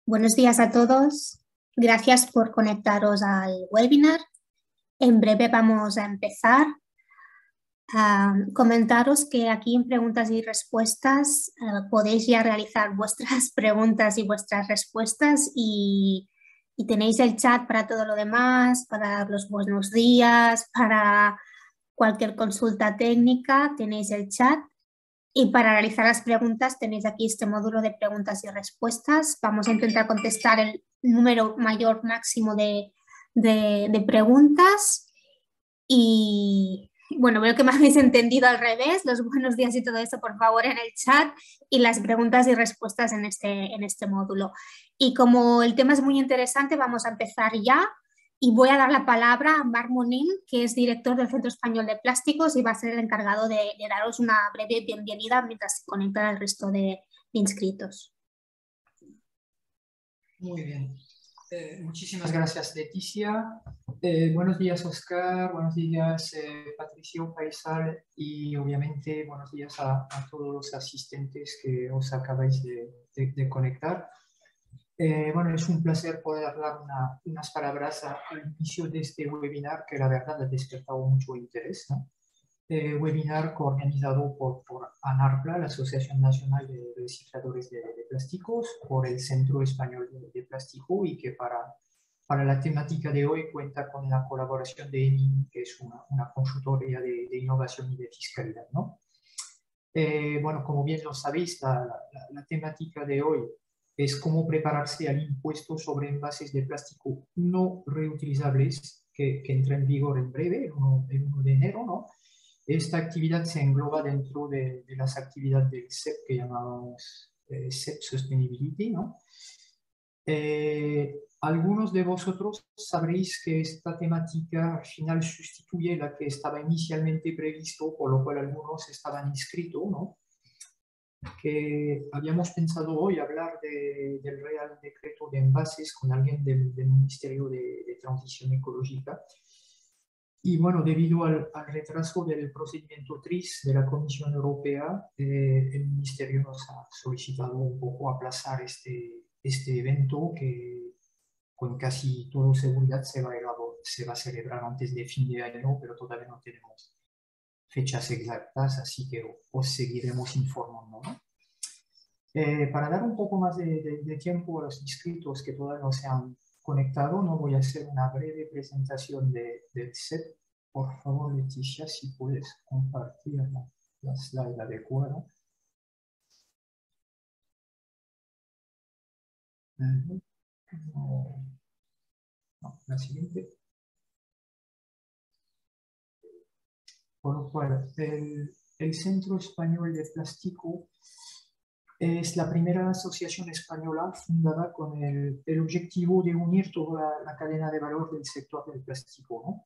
Buenos días a todos. Gracias por conectaros al webinar. En breve vamos a empezar. Comentaros que aquí en preguntas y respuestas podéis ya realizar vuestras preguntas y vuestras respuestas y tenéis el chat para todo lo demás, para los buenos días, para cualquier consulta técnica, tenéis el chat. Y para realizar las preguntas tenéis aquí este módulo de preguntas y respuestas. Vamos a intentar contestar el número mayor máximo de preguntas. Y bueno, veo que me habéis entendido al revés. Los buenos días y todo eso, por favor, en el chat. Y las preguntas y respuestas en este módulo. Y como el tema es muy interesante, vamos a empezar ya. Y voy a dar la palabra a Marc Monin, que es director del Centro Español de Plásticos y va a ser el encargado de daros una breve bienvenida mientras se conectan el resto de inscritos. Muy bien. Muchísimas gracias, Leticia. Buenos días, Oscar. Buenos días, Patricio Paisal. Y obviamente buenos días a todos los asistentes que os acabáis de conectar. Bueno, es un placer poder hablar unas palabras al inicio de este webinar que la verdad ha despertado mucho interés, ¿no? Webinar organizado por ANARPLA, la Asociación Nacional de Recicladores de Plásticos, por el Centro Español de Plástico y que para la temática de hoy cuenta con la colaboración de EMI, que es una consultoría de innovación y de fiscalidad, ¿no? Bueno, como bien lo sabéis, la temática de hoy es cómo prepararse al impuesto sobre envases de plástico no reutilizables que entra en vigor en breve, el 1 de enero, ¿no? Esta actividad se engloba dentro de las actividades del CEP que llamamos CEP Sustainability, ¿no? Algunos de vosotros sabréis que esta temática al final sustituye la que estaba inicialmente previsto, por lo cual algunos estaban inscritos, ¿no? Que habíamos pensado hoy hablar del Real Decreto de Envases con alguien del Ministerio de Transición Ecológica. Y bueno, debido al retraso del procedimiento TRIS de la Comisión Europea, el Ministerio nos ha solicitado un poco aplazar este evento que con casi toda seguridad se va a celebrar antes de fin de año, pero todavía no tenemos fechas exactas, así que os seguiremos informando, ¿no? Para dar un poco más de tiempo a los inscritos que todavía no se han conectado, no voy a hacer una breve presentación del set. Por favor, Leticia, si puedes compartir la slide adecuada. No, la siguiente. Por lo cual, el Centro Español de Plástico es la primera asociación española fundada con el objetivo de unir toda la cadena de valor del sector del plástico, ¿no?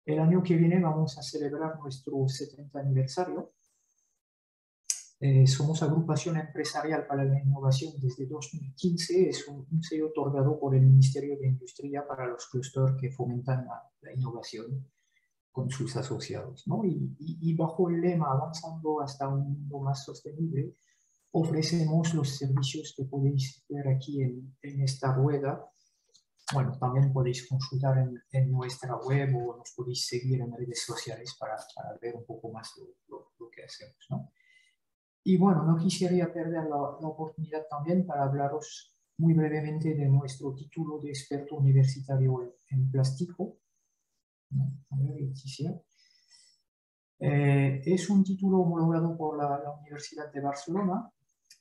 El año que viene vamos a celebrar nuestro 70 aniversario. Somos agrupación empresarial para la innovación desde 2015. Es un sello otorgado por el Ministerio de Industria para los clústeres que fomentan la innovación con sus asociados, ¿no? Y bajo el lema Avanzando hasta un mundo más sostenible, ofrecemos los servicios que podéis ver aquí en esta rueda. Bueno, también podéis consultar en nuestra web o nos podéis seguir en redes sociales para ver un poco más lo que hacemos, ¿no? Y bueno, no quisiera perder la oportunidad también para hablaros muy brevemente de nuestro título de experto universitario en plástico. A ver, Leticia. Es un título homologado por la Universidad de Barcelona.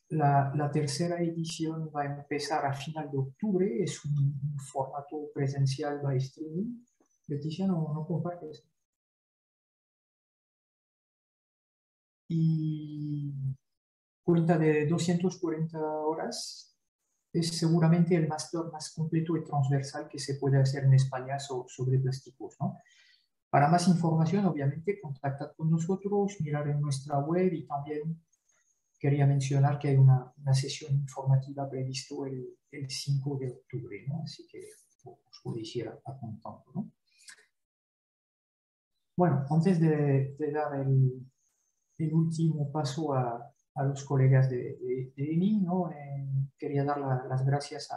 La tercera edición va a empezar a final de octubre. Es un formato presencial by streaming. Leticia, no compartes. Y cuenta de 240 horas. Es seguramente el máster más completo y transversal que se puede hacer en España sobre plásticos, ¿no? Para más información, obviamente, contactad con nosotros, mirar en nuestra web y también quería mencionar que hay una sesión informativa prevista el 5 de octubre, ¿no? Así que os podéis ir apuntando, ¿no? Bueno, antes de dar el último paso a a los colegas de EMIN, ¿no? Quería dar las gracias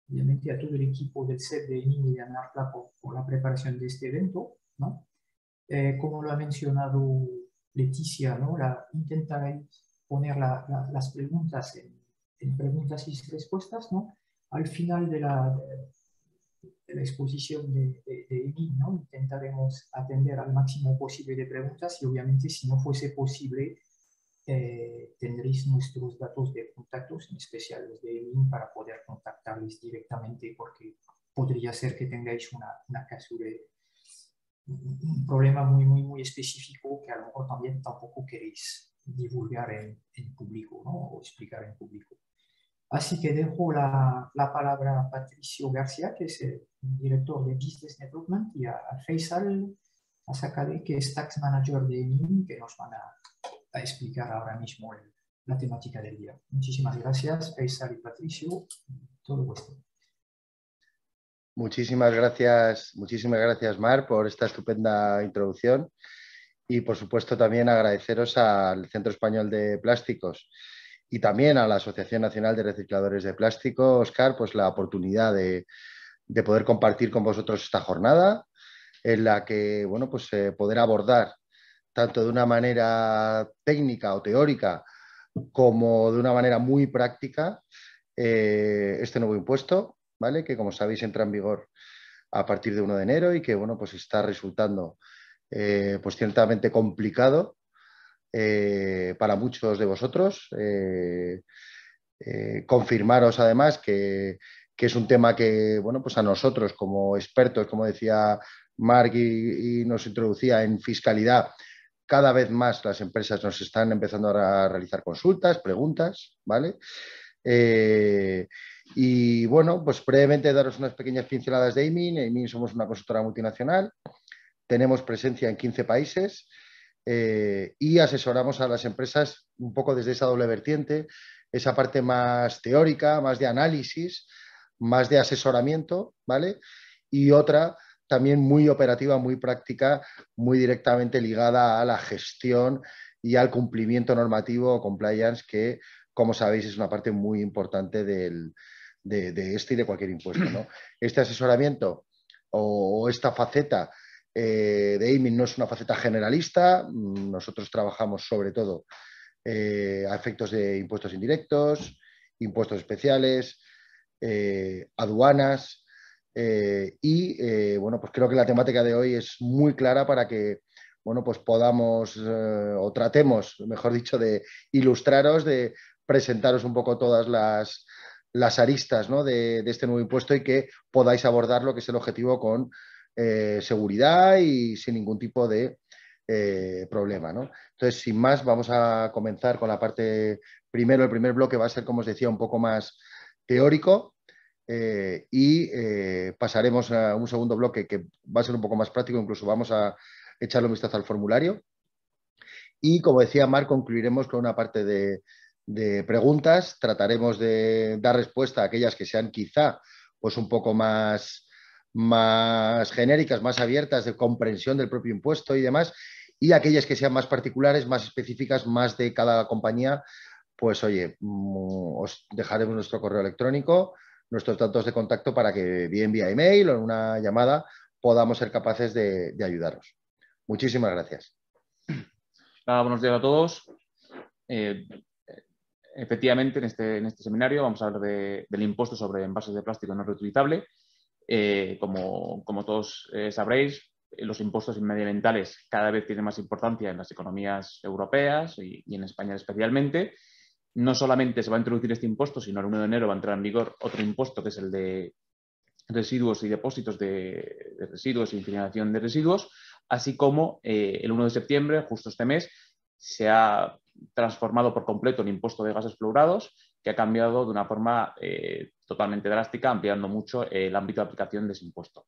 obviamente a todo el equipo del CEP de EMIN y de ANARPLA por la preparación de este evento, ¿no? Como lo ha mencionado Leticia, ¿no? Intentaré poner las preguntas en preguntas y respuestas, ¿no? Al final de la exposición de EMIN, ¿no? Intentaremos atender al máximo posible de preguntas y obviamente si no fuese posible tendréis nuestros datos de contactos, en especial los de EMIN, para poder contactarles directamente porque podría ser que tengáis una caso de un problema muy específico que a lo mejor también tampoco queréis divulgar en público, ¿no? O explicar en público. Así que dejo la palabra a Patricio García, que es el director de Business Development, y a Faisal Asakade, que es Tax Manager de EMIN, que nos van a explicar ahora mismo la temática del día. Muchísimas gracias, Faisal y Patricio, todo vuestro. Muchísimas gracias, Mar, por esta estupenda introducción y, por supuesto, también agradeceros al Centro Español de Plásticos y también a la Asociación Nacional de Recicladores de Plástico, Óscar, pues la oportunidad de poder compartir con vosotros esta jornada en la que, bueno, pues poder abordar tanto de una manera técnica o teórica como de una manera muy práctica este nuevo impuesto, ¿vale? Que, como sabéis, entra en vigor a partir de 1 de enero y que, bueno, pues está resultando pues ciertamente complicado para muchos de vosotros. Confirmaros además que es un tema que, bueno, pues a nosotros como expertos, como decía Marc y nos introducía en fiscalidad, cada vez más las empresas nos están empezando a realizar consultas, preguntas, ¿vale? Y bueno, pues brevemente daros unas pequeñas pinceladas de EMIN. EMIN somos una consultora multinacional, tenemos presencia en 15 países y asesoramos a las empresas un poco desde esa doble vertiente, esa parte más teórica, más de análisis, más de asesoramiento, ¿vale? Y otra también muy operativa, muy práctica, muy directamente ligada a la gestión y al cumplimiento normativo o compliance, que, como sabéis, es una parte muy importante de este y de cualquier impuesto, ¿no? Este asesoramiento o esta faceta de EMIN no es una faceta generalista. Nosotros trabajamos sobre todo a efectos de impuestos indirectos, impuestos especiales, aduanas y bueno, pues creo que la temática de hoy es muy clara para que, bueno, pues podamos o tratemos, mejor dicho, de ilustraros, de presentaros un poco todas las aristas, ¿no? de este nuevo impuesto y que podáis abordar lo que es el objetivo con seguridad y sin ningún tipo de problema, ¿no? Entonces, sin más, vamos a comenzar con la parte primero. El primer bloque va a ser, como os decía, un poco más teórico y pasaremos a un segundo bloque que va a ser un poco más práctico. Incluso vamos a echarle un vistazo al formulario y, como decía Marc, concluiremos con una parte de preguntas. Trataremos de dar respuesta a aquellas que sean quizá pues un poco más genéricas, más abiertas, de comprensión del propio impuesto y demás, y aquellas que sean más particulares, más específicas, más de cada compañía, pues oye, os dejaremos nuestro correo electrónico, nuestros datos de contacto para que bien vía email o en una llamada podamos ser capaces de ayudaros. Muchísimas gracias. Buenos días a todos. Efectivamente, en este seminario vamos a hablar del impuesto sobre envases de plástico no reutilizable. Como todos sabréis, los impuestos medioambientales cada vez tienen más importancia en las economías europeas y en España especialmente. No solamente se va a introducir este impuesto, sino el 1 de enero va a entrar en vigor otro impuesto, que es el de residuos y depósitos de residuos e incineración de residuos, así como el 1 de septiembre, justo este mes, se ha transformado por completo en impuesto de gases fluorados, que ha cambiado de una forma totalmente drástica, ampliando mucho el ámbito de aplicación de ese impuesto.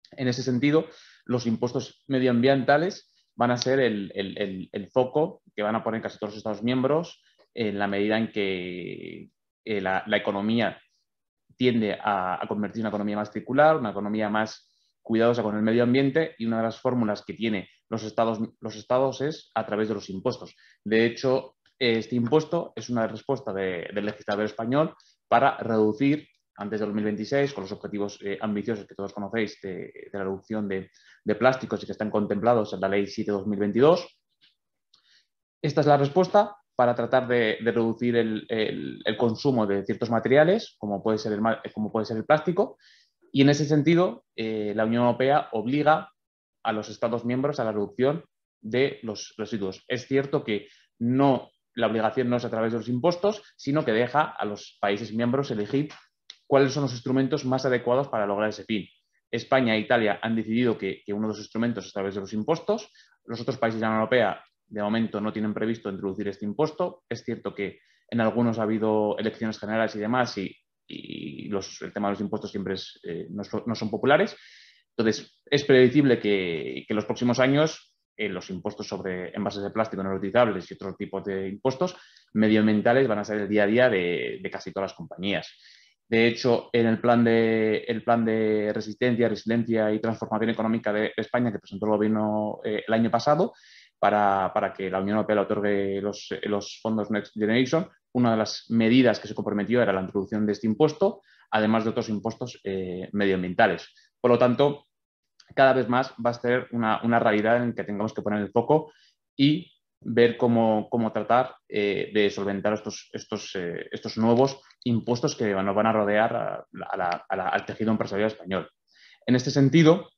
En ese sentido, los impuestos medioambientales van a ser el foco que van a poner casi todos los Estados miembros en la medida en que la economía tiende a convertirse en una economía más circular, una economía más cuidadosa con el medio ambiente, y una de las fórmulas que tiene los estados es a través de los impuestos. De hecho, este impuesto es una respuesta del legislador español para reducir antes de 2026, con los objetivos ambiciosos que todos conocéis de la reducción de plásticos y que están contemplados en la Ley 7/2022. Esta es la respuesta para tratar de reducir el consumo de ciertos materiales, como puede ser el plástico, y en ese sentido la Unión Europea obliga a los Estados miembros a la reducción de los residuos. Es cierto que la obligación no es a través de los impuestos, sino que deja a los países miembros elegir cuáles son los instrumentos más adecuados para lograr ese fin. España e Italia han decidido que uno de los instrumentos es a través de los impuestos. Los otros países de la Unión Europea, de momento, no tienen previsto introducir este impuesto. Es cierto que en algunos ha habido elecciones generales y demás, y el tema de los impuestos siempre no son populares. Entonces, es predecible que en los próximos años los impuestos sobre envases de plástico no reutilizables y otros tipos de impuestos medioambientales van a ser el día a día de casi todas las compañías. De hecho, en el plan de resistencia, resiliencia y transformación económica de España, que presentó el Gobierno el año pasado, para que la Unión Europea le otorgue los fondos Next Generation, una de las medidas que se comprometió era la introducción de este impuesto, además de otros impuestos medioambientales. Por lo tanto, cada vez más va a ser una realidad en que tengamos que poner el foco y ver cómo tratar de solventar estos nuevos impuestos que nos van a rodear al tejido empresarial español. En este sentido,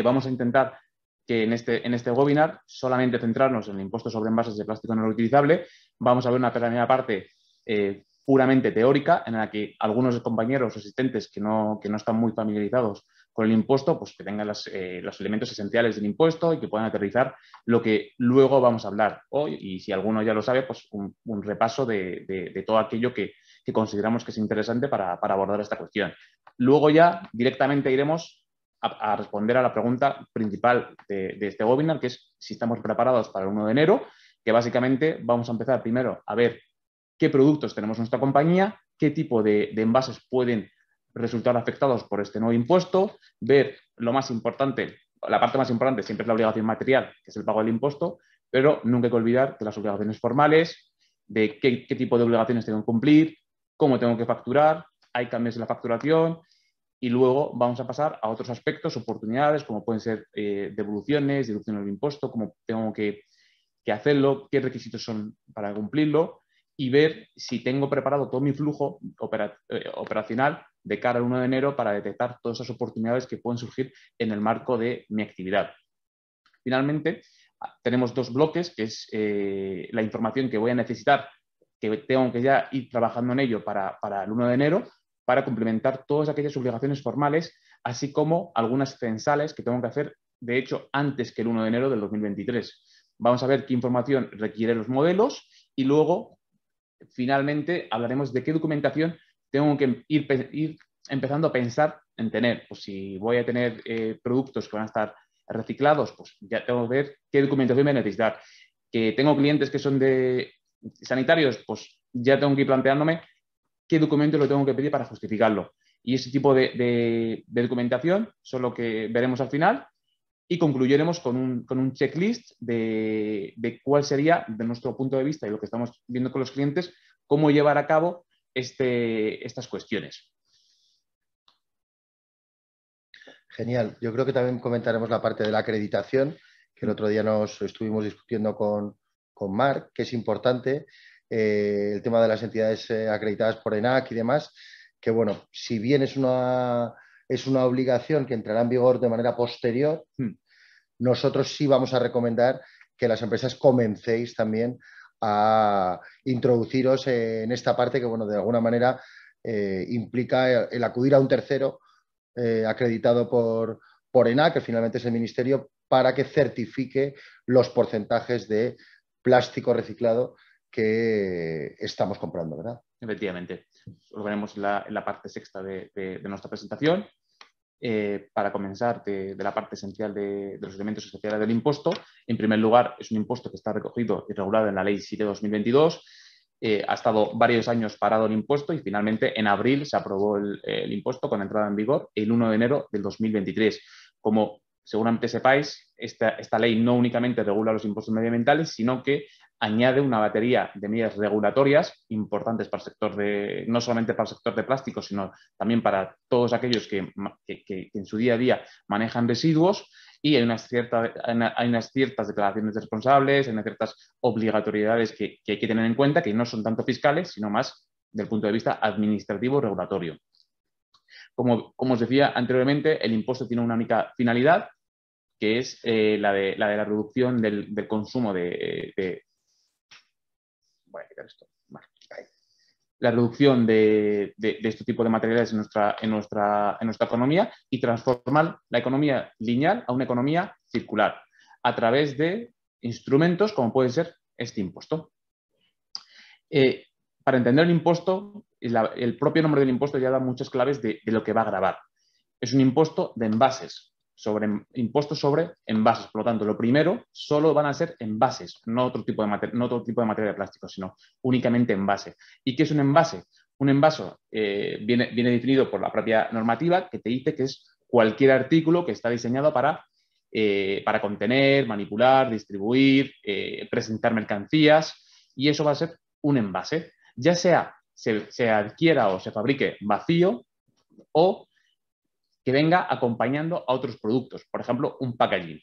vamos a intentar que en este webinar solamente centrarnos en el impuesto sobre envases de plástico no reutilizable. Vamos a ver una primera parte puramente teórica, en la que algunos compañeros asistentes que no están muy familiarizados con el impuesto, pues que tengan los elementos esenciales del impuesto y que puedan aterrizar lo que luego vamos a hablar hoy. Y si alguno ya lo sabe, pues un repaso de todo aquello que consideramos que es interesante para abordar esta cuestión. Luego ya directamente iremos a responder a la pregunta principal de este webinar, que es si estamos preparados para el 1 de enero, que básicamente vamos a empezar primero a ver qué productos tenemos en nuestra compañía, qué tipo de envases pueden resultar afectados por este nuevo impuesto, ver lo más importante, la parte más importante siempre es la obligación material, que es el pago del impuesto, pero nunca hay que olvidar que las obligaciones formales, de qué tipo de obligaciones tengo que cumplir, cómo tengo que facturar, hay cambios en la facturación, y luego vamos a pasar a otros aspectos, oportunidades, como pueden ser devoluciones del impuesto, cómo tengo que hacerlo, qué requisitos son para cumplirlo, y ver si tengo preparado todo mi flujo operacional de cara al 1 de enero para detectar todas esas oportunidades que pueden surgir en el marco de mi actividad. Finalmente, tenemos dos bloques, que es la información que voy a necesitar, que tengo que ya ir trabajando en ello para el 1 de enero, para complementar todas aquellas obligaciones formales, así como algunas censales que tengo que hacer, de hecho, antes que el 1 de enero del 2023. Vamos a ver qué información requieren los modelos y luego, finalmente, hablaremos de qué documentación tengo que ir empezando a pensar en tener. Pues si voy a tener productos que van a estar reciclados, pues ya tengo que ver qué documentación voy a necesitar. Que tengo clientes que son de sanitarios, pues ya tengo que ir planteándome qué documento lo tengo que pedir para justificarlo. Y ese tipo de documentación son lo que veremos al final y concluiremos con un checklist de cuál sería, de nuestro punto de vista y lo que estamos viendo con los clientes, cómo llevar a cabo estas cuestiones. Genial. Yo creo que también comentaremos la parte de la acreditación, que el otro día nos estuvimos discutiendo con Marc, que es importante. El tema de las entidades acreditadas por ENAC y demás, que bueno, si bien es una obligación que entrará en vigor de manera posterior, nosotros sí vamos a recomendar que las empresas comencéis también a introduciros en esta parte que, bueno, de alguna manera implica el acudir a un tercero acreditado por ENAC, que finalmente es el ministerio, para que certifique los porcentajes de plástico reciclado que estamos comprando, ¿verdad? Efectivamente. Lo veremos en la parte sexta de nuestra presentación. Para comenzar de la parte esencial de los elementos esenciales del impuesto. En primer lugar, es un impuesto que está recogido y regulado en la Ley 7/2022. Ha estado varios años parado el impuesto y finalmente en abril se aprobó el impuesto con entrada en vigor el 1 de enero del 2023. Como seguramente sepáis, esta ley no únicamente regula los impuestos medioambientales, sino que añade una batería de medidas regulatorias importantes para el sector no solamente para el sector de plásticos, sino también para todos aquellos que en su día a día manejan residuos, y hay unas ciertas declaraciones responsables, hay unas ciertas obligatoriedades que hay que tener en cuenta, que no son tanto fiscales, sino más del punto de vista administrativo regulatorio. Como os decía anteriormente, el impuesto tiene una única finalidad, que es la de la reducción del consumo voy a quitar esto. Vale, la reducción de este tipo de materiales en nuestra economía, y transformar la economía lineal a una economía circular a través de instrumentos como puede ser este impuesto. Para entender el impuesto, el propio nombre del impuesto ya da muchas claves de lo que va a gravar. Es un impuesto de envases, impuestos sobre envases. Por lo tanto, lo primero solo van a ser envases, no otro tipo de materia de plástico, sino únicamente envase. ¿Y qué es un envase? Un envase viene definido por la propia normativa, que te dice que es cualquier artículo que está diseñado para contener, manipular, distribuir, presentar mercancías, y eso va a ser un envase. Ya sea se adquiera o se fabrique vacío, o que venga acompañando a otros productos. Por ejemplo, un packaging.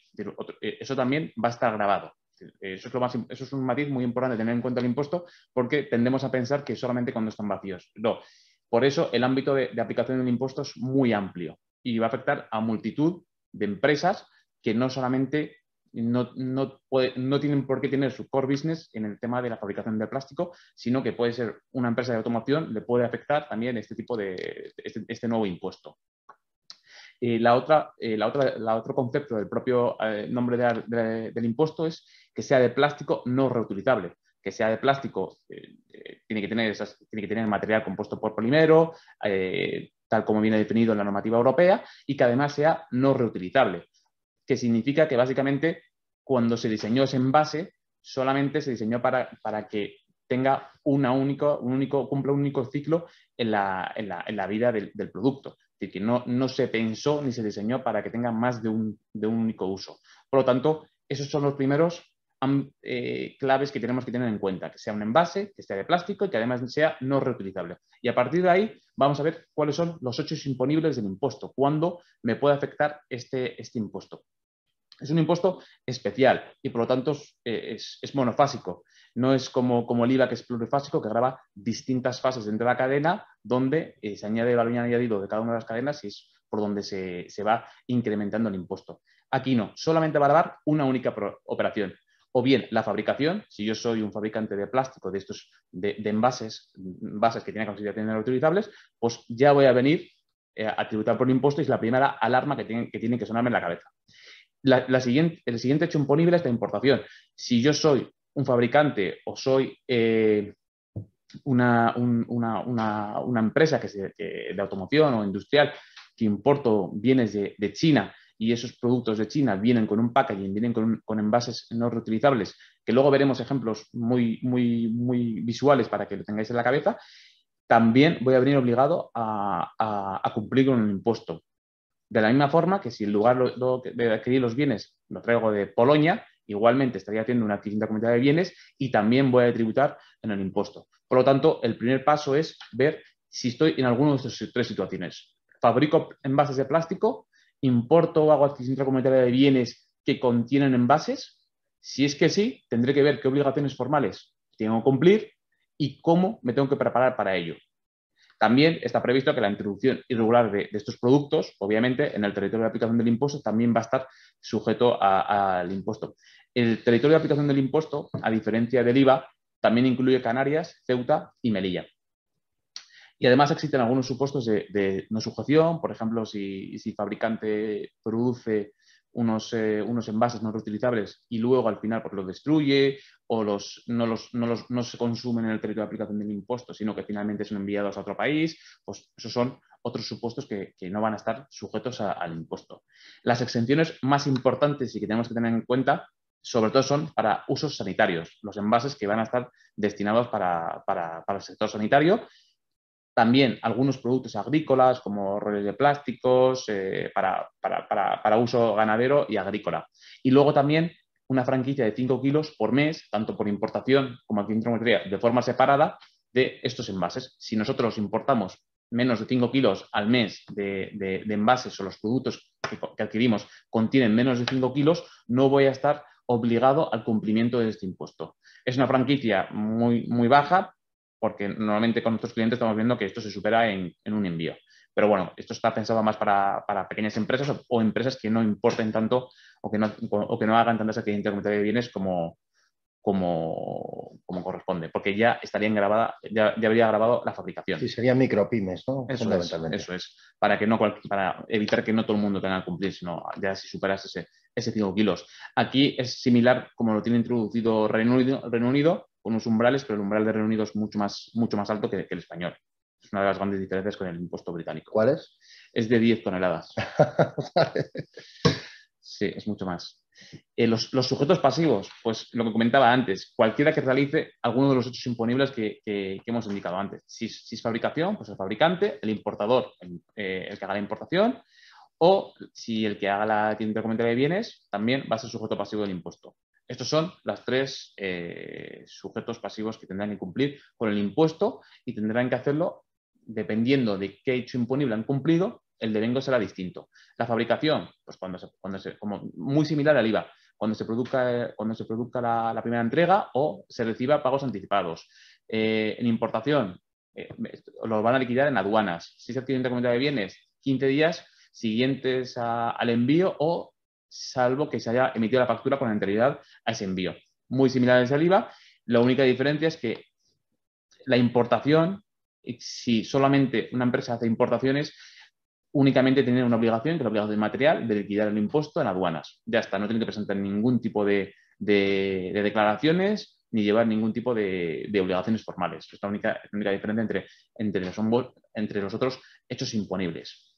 Eso también va a estar grabado. Eso es un matiz muy importante tener en cuenta el impuesto, porque tendemos a pensar que solamente cuando están vacíos. No. Por eso el ámbito de aplicación del impuesto es muy amplio y va a afectar a multitud de empresas que no solamente no tienen por qué tener su core business en el tema de la fabricación de plástico, sino que puede ser una empresa de automoción, le puede afectar también este nuevo impuesto. Otro concepto del propio nombre del impuesto es que sea de plástico no reutilizable. Que sea de plástico tiene que tener material compuesto por polímero, tal como viene definido en la normativa europea, y que además sea no reutilizable, que significa que básicamente cuando se diseñó ese envase solamente se diseñó para que tenga cumpla un único ciclo en la vida del producto. Es decir, que no se pensó ni se diseñó para que tenga más de un único uso. Por lo tanto, esos son los primeros claves que tenemos que tener en cuenta: que sea un envase, que sea de plástico y que además sea no reutilizable. Y a partir de ahí vamos a ver cuáles son los hechos imponibles del impuesto, cuándo me puede afectar este impuesto. Es un impuesto especial y por lo tanto es monofásico. No es como el IVA, que es plurifásico, que grava distintas fases dentro de la cadena, donde se añade el valor añadido de cada una de las cadenas y es por donde se va incrementando el impuesto. Aquí no, solamente va a gravar una única operación. O bien la fabricación, si yo soy un fabricante de plástico, de estos de envases que tienen consideraciones reutilizables, pues ya voy a venir a tributar por el impuesto, y es la primera alarma que tiene que sonarme en la cabeza. El siguiente hecho imponible es la importación. Si yo soy un fabricante o soy una empresa de automoción o industrial que importo bienes de China, y esos productos de China vienen con un packaging, vienen con envases no reutilizables, que luego veremos ejemplos muy visuales para que lo tengáis en la cabeza, también voy a venir obligado a cumplir con el impuesto. De la misma forma que si en lugar de adquirir los bienes lo traigo de Polonia, igualmente estaría haciendo una adquisición comunitaria de bienes y también voy a tributar en el impuesto. Por lo tanto, el primer paso es ver si estoy en alguna de estas tres situaciones. Fabrico envases de plástico, importo o hago adquisición comunitaria de bienes que contienen envases. Si es que sí, tendré que ver qué obligaciones formales tengo que cumplir y cómo me tengo que preparar para ello. También está previsto que la introducción irregular de estos productos, obviamente, en el territorio de aplicación del impuesto también va a estar sujeto al impuesto. El territorio de aplicación del impuesto, a diferencia del IVA, también incluye Canarias, Ceuta y Melilla. Y además existen algunos supuestos de no sujeción. Por ejemplo, si el fabricante produce unos envases no reutilizables y luego al final pues, los destruye o no se consumen en el territorio de aplicación del impuesto, sino que finalmente son enviados a otro país, pues esos son otros supuestos que no van a estar sujetos al impuesto. Las exenciones más importantes y que tenemos que tener en cuenta, sobre todo, son para usos sanitarios, los envases que van a estar destinados para el sector sanitario. También algunos productos agrícolas como roles de plásticos para uso ganadero y agrícola. Y luego también una franquicia de 5 kilos por mes, tanto por importación como aquí en Trometría, de forma separada de estos envases. Si nosotros importamos menos de 5 kilos al mes de envases o los productos que adquirimos contienen menos de 5 kilos, no voy a estar obligado al cumplimiento de este impuesto. Es una franquicia muy, muy baja, porque normalmente con nuestros clientes estamos viendo que esto se supera en un envío. Pero bueno, esto está pensado más para pequeñas empresas o empresas que no importen tanto o que no hagan tantas actividades intercomunitarias de bienes como corresponde, porque ya estarían ya habría grabado la fabricación. Sí, serían micropymes, ¿no? Fundamentalmente. Eso es, para evitar que no todo el mundo tenga que cumplir, sino ya si superas ese 5 kilos. Aquí es similar como lo tiene introducido Reino Unido, con unos umbrales, pero el umbral de Reino Unido es mucho más alto que el español. Es una de las grandes diferencias con el impuesto británico. ¿Cuál es? Es de 10 toneladas. Sí, es mucho más. Los sujetos pasivos, pues lo que comentaba antes, cualquiera que realice alguno de los hechos imponibles que hemos indicado antes. Si es fabricación, pues el fabricante, el importador, el que haga la importación, o si el que haga la tienda intercomunitaria de bienes también va a ser sujeto pasivo del impuesto. Estos son los 3 sujetos pasivos que tendrán que cumplir con el impuesto y tendrán que hacerlo dependiendo de qué hecho imponible han cumplido. El devengo será distinto. La fabricación, pues como muy similar al IVA, cuando se produzca la primera entrega o se reciba pagos anticipados. En importación, lo van a liquidar en aduanas. Si es adquirente intercomunitaria de bienes, 15 días siguientes al envío o salvo que se haya emitido la factura con anterioridad a ese envío. Muy similares al IVA. La única diferencia es que la importación, si solamente una empresa hace importaciones, únicamente tiene una obligación, que es la obligación material, de liquidar el impuesto en aduanas. Ya está, no tiene que presentar ningún tipo de declaraciones ni llevar ningún tipo de obligaciones formales. Es la única diferencia entre los otros hechos imponibles.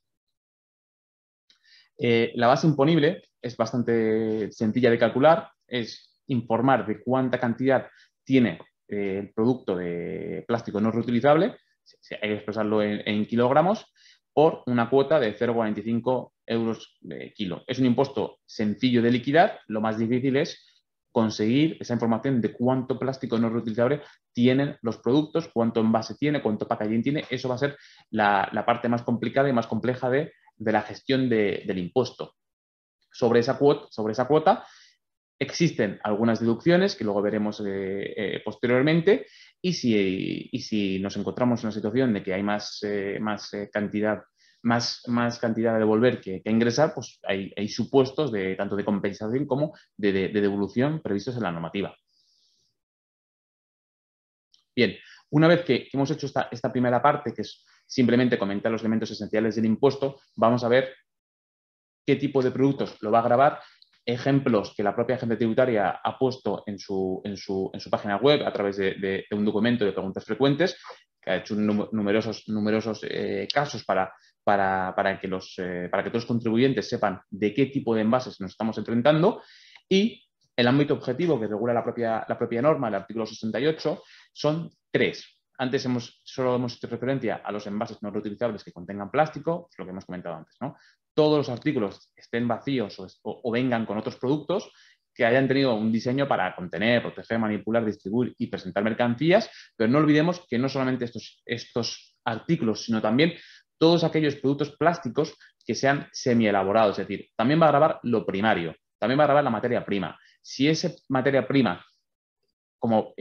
La base imponible es bastante sencilla de calcular, es informar de cuánta cantidad tiene el producto de plástico no reutilizable, hay que expresarlo en kilogramos, por una cuota de 0,45 euros de kilo. Es un impuesto sencillo de liquidar, lo más difícil es conseguir esa información de cuánto plástico no reutilizable tienen los productos, cuánto envase tiene, cuánto packaging tiene. Eso va a ser la parte más complicada y más compleja de la gestión del impuesto. Sobre esa cuota existen algunas deducciones que luego veremos posteriormente y si nos encontramos en una situación de que hay más cantidad a devolver que ingresar, pues hay supuestos tanto de compensación como de devolución previstos en la normativa. Bien, una vez que hemos hecho esta primera parte, que es simplemente comentar los elementos esenciales del impuesto, vamos a ver qué tipo de productos lo va a gravar, ejemplos que la propia agencia tributaria ha puesto en su página web a través de un documento de preguntas frecuentes, que ha hecho numerosos casos para que todos los contribuyentes sepan de qué tipo de envases nos estamos enfrentando, y el ámbito objetivo que regula la propia norma, el artículo 68, son 3. Antes solo hemos hecho referencia a los envases no reutilizables que contengan plástico, es lo que hemos comentado antes, ¿no? Todos los artículos estén vacíos o vengan con otros productos que hayan tenido un diseño para contener, proteger, manipular, distribuir y presentar mercancías, pero no olvidemos que no solamente estos artículos, sino también todos aquellos productos plásticos que sean semi-elaborados, es decir, también va a grabar lo primario, también va a grabar la materia prima. Si esa materia prima, como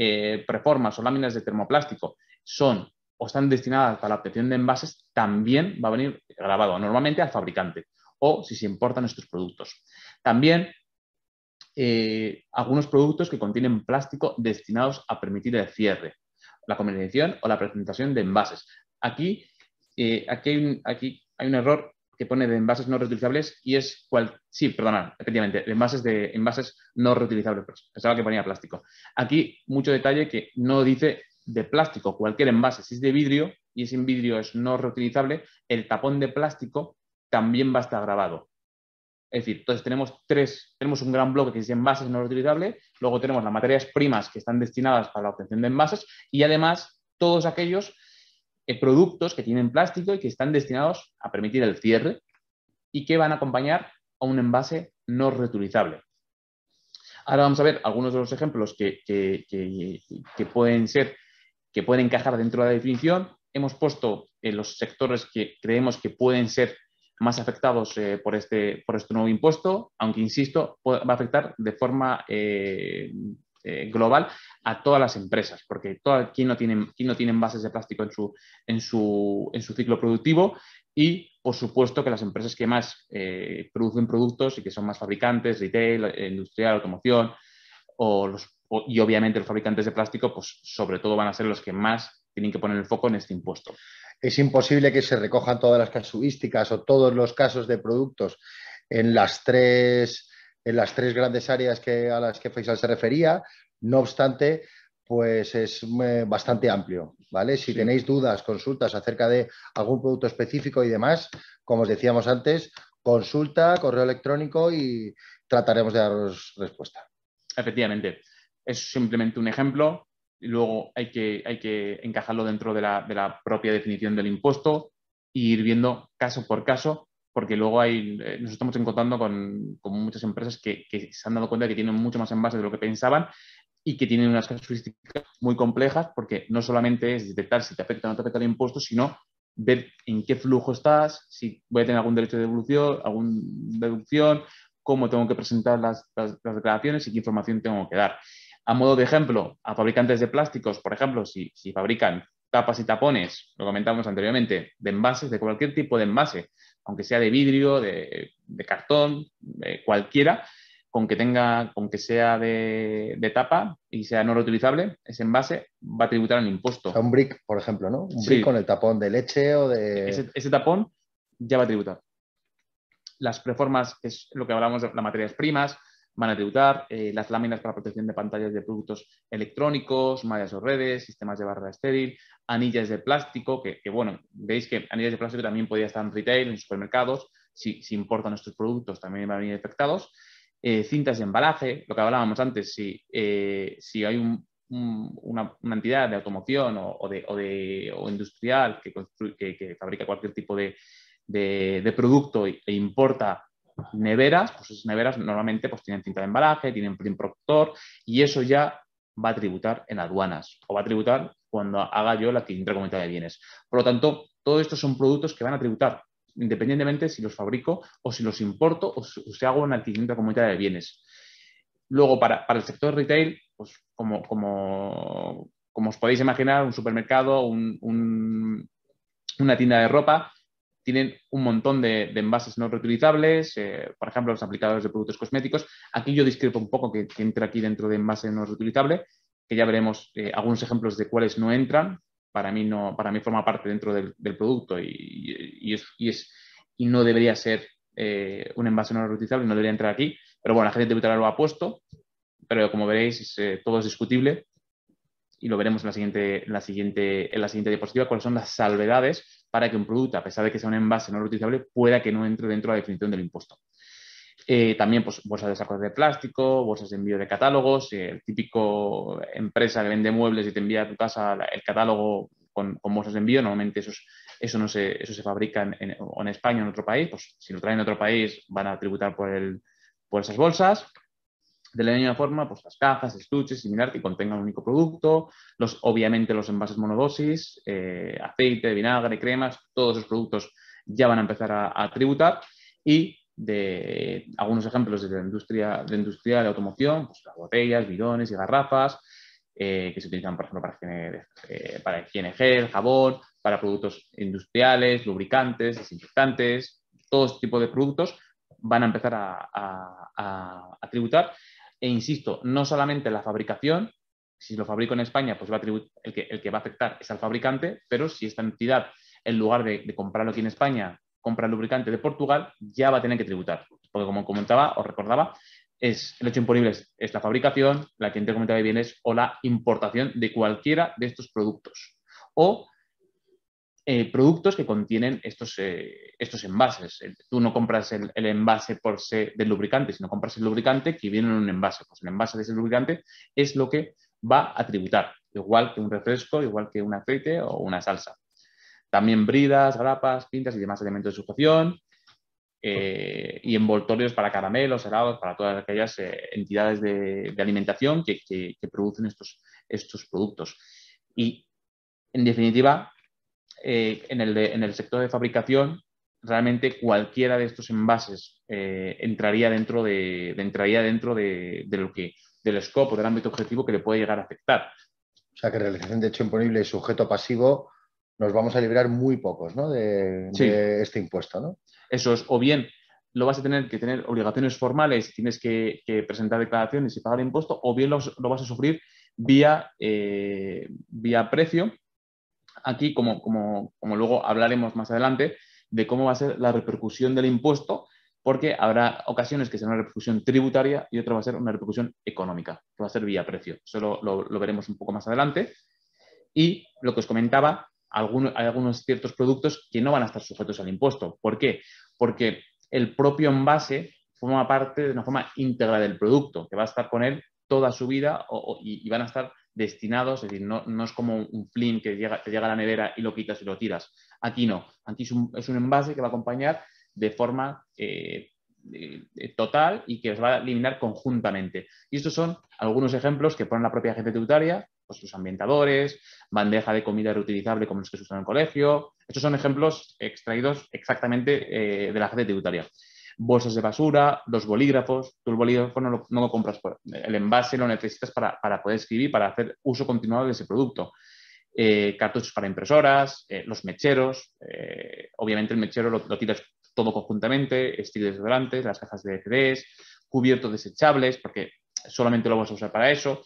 preformas o láminas de termoplástico, son o están destinadas para la obtención de envases, también va a venir grabado normalmente al fabricante o si se importan estos productos. También algunos productos que contienen plástico destinados a permitir el cierre, la comercialización o la presentación de envases. Aquí hay un error que pone de envases no reutilizables y es efectivamente, envases no reutilizables. Pensaba que ponía plástico. Aquí mucho detalle que no dice de plástico, cualquier envase. Si es de vidrio y ese vidrio es no reutilizable, el tapón de plástico también va a estar grabado. Es decir, entonces tenemos un gran bloque que es envases no reutilizables, luego tenemos las materias primas que están destinadas para la obtención de envases y además todos aquellos productos que tienen plástico y que están destinados a permitir el cierre y que van a acompañar a un envase no reutilizable. Ahora vamos a ver algunos de los ejemplos que pueden encajar dentro de la definición. Hemos puesto los sectores que creemos que pueden ser más afectados por este nuevo impuesto, aunque, insisto, va a afectar de forma global a todas las empresas, porque ¿quién no tiene envases de plástico en su ciclo productivo? Y, por supuesto, que las empresas que más producen productos y que son más fabricantes, retail, industrial, automoción, y obviamente los fabricantes de plástico, pues sobre todo van a ser los que más tienen que poner el foco en este impuesto. Es imposible que se recojan todas las casuísticas o todos los casos de productos en las tres grandes áreas a las que Faisal se refería. No obstante, pues es bastante amplio, ¿vale? Si tenéis dudas, consultas acerca de algún producto específico y demás, como os decíamos antes, consulta, correo electrónico y trataremos de daros respuesta. Efectivamente, es simplemente un ejemplo. Y luego hay que encajarlo dentro de la propia definición del impuesto e ir viendo caso por caso, porque luego nos estamos encontrando con muchas empresas que se han dado cuenta de que tienen mucho más envases de lo que pensaban y que tienen unas casuísticas muy complejas, porque no solamente es detectar si te afecta o no te afecta el impuesto, sino ver en qué flujo estás, si voy a tener algún derecho de devolución, alguna deducción, cómo tengo que presentar las declaraciones y qué información tengo que dar. A modo de ejemplo, a fabricantes de plásticos, por ejemplo, si fabrican tapas y tapones, lo comentamos anteriormente, de envases, de cualquier tipo de envase, aunque sea de vidrio, de cartón, de cualquiera, con que sea de tapa y sea no reutilizable, ese envase va a tributar el impuesto. O sea, un brick, por ejemplo, ¿no? Un brick con el tapón de leche o de... Ese tapón ya va a tributar. Las preformas, que es lo que hablamos de las materias primas, van a tributar. Las láminas para protección de pantallas de productos electrónicos, mallas o redes, sistemas de barra estéril, anillas de plástico, que bueno, veis que anillas de plástico también podría estar en retail, en supermercados. Si importan nuestros productos, también van a venir afectados. Cintas de embalaje, lo que hablábamos antes, si hay una entidad de automoción o industrial que fabrica cualquier tipo de producto e importa neveras, pues esas neveras normalmente pues tienen cinta de embalaje, tienen film protector, y eso ya va a tributar en aduanas o va a tributar cuando haga yo la adquisición comunitaria de bienes. Por lo tanto, todos estos son productos que van a tributar independientemente si los fabrico o si los importo o si hago una adquisición comunitaria de bienes. Luego, para el sector retail, pues como os podéis imaginar, un supermercado, una tienda de ropa, tienen un montón de envases no reutilizables, por ejemplo, los aplicadores de productos cosméticos. Aquí yo discrepo un poco que entre aquí dentro de envase no reutilizable, que ya veremos algunos ejemplos de cuáles no entran. Para mí forma parte dentro del producto y no debería ser un envase no reutilizable, no debería entrar aquí. Pero bueno, la gente tributaria lo ha puesto, pero como veréis, todo es discutible y lo veremos en la siguiente diapositiva, cuáles son las salvedades para que un producto, a pesar de que sea un envase no reutilizable, pueda que no entre dentro de la definición del impuesto. También pues, bolsas de sacos de plástico, bolsas de envío de catálogos, el típico empresa que vende muebles y te envía a tu casa el catálogo con bolsas de envío. Normalmente eso se fabrica en España o en otro país. Pues si lo traen en otro país van a tributar por esas bolsas. De la misma forma, pues las cajas, estuches, similar, que contengan un único producto, obviamente los envases monodosis, aceite, vinagre, cremas, todos esos productos ya van a empezar a tributar. Y de algunos ejemplos de la industria de automoción, pues las botellas, bidones y garrafas, que se utilizan, por ejemplo, para higiene gel, jabón, para productos industriales, lubricantes, desinfectantes, todo este tipo de productos van a empezar a tributar. E insisto, no solamente la fabricación, si lo fabrico en España, pues el que va a afectar es al fabricante, pero si esta entidad, en lugar de comprarlo aquí en España, compra el lubricante de Portugal, ya va a tener que tributar. Porque como comentaba, os recordaba, el hecho imponible es la fabricación, la adquisición comunitaria de bienes o la importación de cualquiera de estos productos. O productos que contienen estos envases. Tú no compras el envase por se del lubricante, sino compras el lubricante que viene en un envase. Pues el envase de ese lubricante es lo que va a tributar, igual que un refresco, igual que un aceite o una salsa. También bridas, grapas, pintas y demás elementos de sujeción. Y envoltorios para caramelos, helados, para todas aquellas entidades de alimentación que producen estos productos. Y, en definitiva, en el sector de fabricación, realmente cualquiera de estos envases entraría dentro del scope o del ámbito objetivo que le puede llegar a afectar. O sea, que realización de hecho imponible y sujeto pasivo nos vamos a librar muy pocos, ¿no? de este impuesto, ¿no? Eso es, o bien lo vas a tener que tener obligaciones formales, tienes que presentar declaraciones y pagar impuesto, o bien lo vas a sufrir vía precio. Aquí, como luego hablaremos más adelante, de cómo va a ser la repercusión del impuesto, porque habrá ocasiones que será una repercusión tributaria y otra va a ser una repercusión económica, que va a ser vía precio. Eso lo veremos un poco más adelante. Y lo que os comentaba, hay algunos ciertos productos que no van a estar sujetos al impuesto. ¿Por qué? Porque el propio envase forma parte de una forma íntegra del producto, que va a estar con él toda su vida y van a estar destinados, es decir, no es como un flim que te llega a la nevera y lo quitas y lo tiras. Aquí no, aquí es un envase que va a acompañar de forma total y que os va a eliminar conjuntamente. Y estos son algunos ejemplos que pone la propia agencia tributaria, pues los ambientadores, bandeja de comida reutilizable como los que se usan en el colegio. Estos son ejemplos extraídos exactamente de la agencia tributaria. Bolsas de basura, los bolígrafos. Tú el bolígrafo no lo compras, el envase lo necesitas para poder escribir, para hacer uso continuado de ese producto. Cartuchos para impresoras, los mecheros. Obviamente el mechero lo tiras todo conjuntamente, estilos desodorantes, las cajas de CDs, cubiertos desechables, porque solamente lo vas a usar para eso.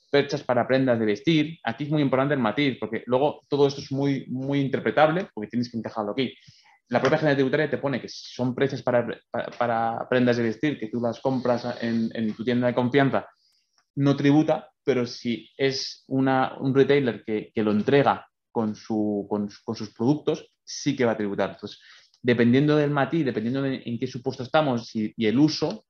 Perchas para prendas de vestir. Aquí es muy importante el matiz, porque luego todo esto es muy, muy interpretable, porque tienes que encajarlo aquí. La propia agencia tributaria te pone que si son precios para prendas de vestir, que tú las compras en tu tienda de confianza, no tributa, pero si es un retailer que lo entrega con sus productos, sí que va a tributar. Entonces, dependiendo del matiz, dependiendo de en qué supuesto estamos y el uso,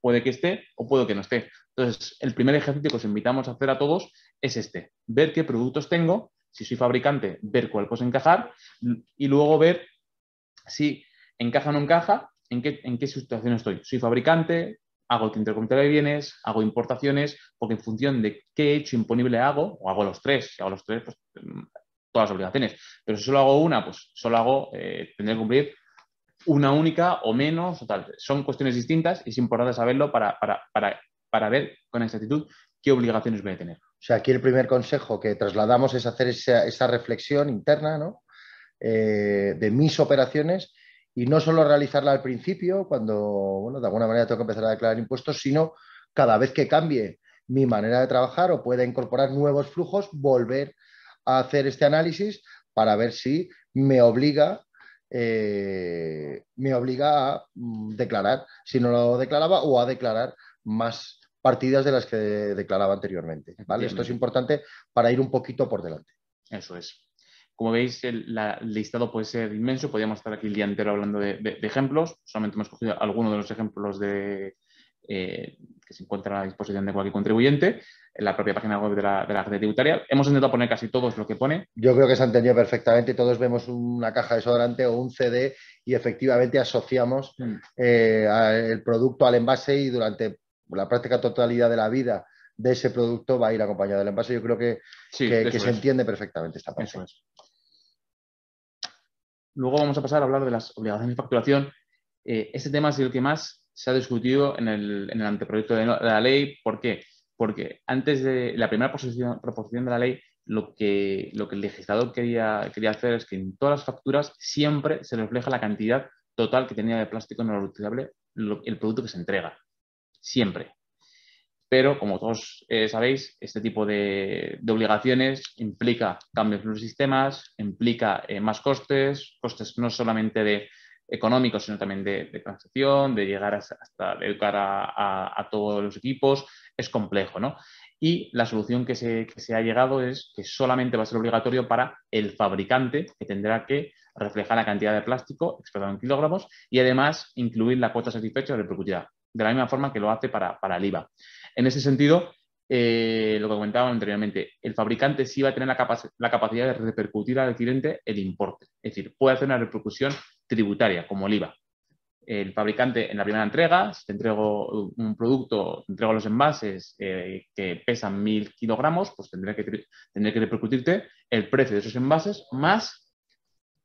puede que esté o puede que no esté. Entonces, el primer ejercicio que os invitamos a hacer a todos es ver qué productos tengo, si soy fabricante, ver cuál puedo encajar y luego ver si encaja o no encaja, en qué situación estoy. Soy fabricante, hago intercomercial de bienes, hago importaciones, porque en función de qué hecho imponible hago, o hago los tres, si hago los tres, pues todas las obligaciones. Pero si solo hago una, pues solo tendré que cumplir una única o menos, o tal. Son cuestiones distintas y es importante saberlo para ver con exactitud qué obligaciones voy a tener. O sea, aquí el primer consejo que trasladamos es hacer esa reflexión interna, ¿no? De mis operaciones y no solo realizarla al principio, cuando, bueno, de alguna manera tengo que empezar a declarar impuestos, sino cada vez que cambie mi manera de trabajar o pueda incorporar nuevos flujos, volver a hacer este análisis para ver si me obliga a declarar, si no lo declaraba, o a declarar más partidas de las que declaraba anteriormente, ¿vale? Esto es importante para ir un poquito por delante. Eso es. Como veis, el listado puede ser inmenso. Podríamos estar aquí el día entero hablando de ejemplos. Solamente hemos cogido algunos de los ejemplos que se encuentran a disposición de cualquier contribuyente en la propia página web de la agencia tributaria. Hemos intentado poner casi todos lo que pone. Yo creo que se ha entendido perfectamente. Todos vemos una caja de desodorante o un CD y efectivamente asociamos el producto al envase y durante la práctica totalidad de la vida de ese producto va a ir acompañado del envase. Yo creo que se entiende perfectamente esta parte. Eso es. Luego vamos a pasar a hablar de las obligaciones de facturación. Este tema es el que más se ha discutido en el anteproyecto de la ley. ¿Por qué? Porque antes de la primera proposición de la ley, lo que el legislador quería hacer es que en todas las facturas siempre se refleja la cantidad total que tenía de plástico no reutilizable el producto que se entrega. Siempre. Pero, como todos sabéis, este tipo de obligaciones implica cambios en los sistemas, implica más costes no solamente económicos, sino también de transacción, de llegar hasta educar a todos los equipos. Es complejo, ¿no? Y la solución que se ha llegado es que solamente va a ser obligatorio para el fabricante, que tendrá que reflejar la cantidad de plástico expresado en kilogramos y además incluir la cuota satisfecha de repercutividad, de la misma forma que lo hace para el IVA. En ese sentido, lo que comentaba anteriormente, el fabricante sí va a tener la capacidad de repercutir al cliente el importe. Es decir, puede hacer una repercusión tributaria, como el IVA. El fabricante en la primera entrega, si te entrego un producto, te entrego los envases que pesan 1000 kilogramos, pues tendré que repercutirte el precio de esos envases más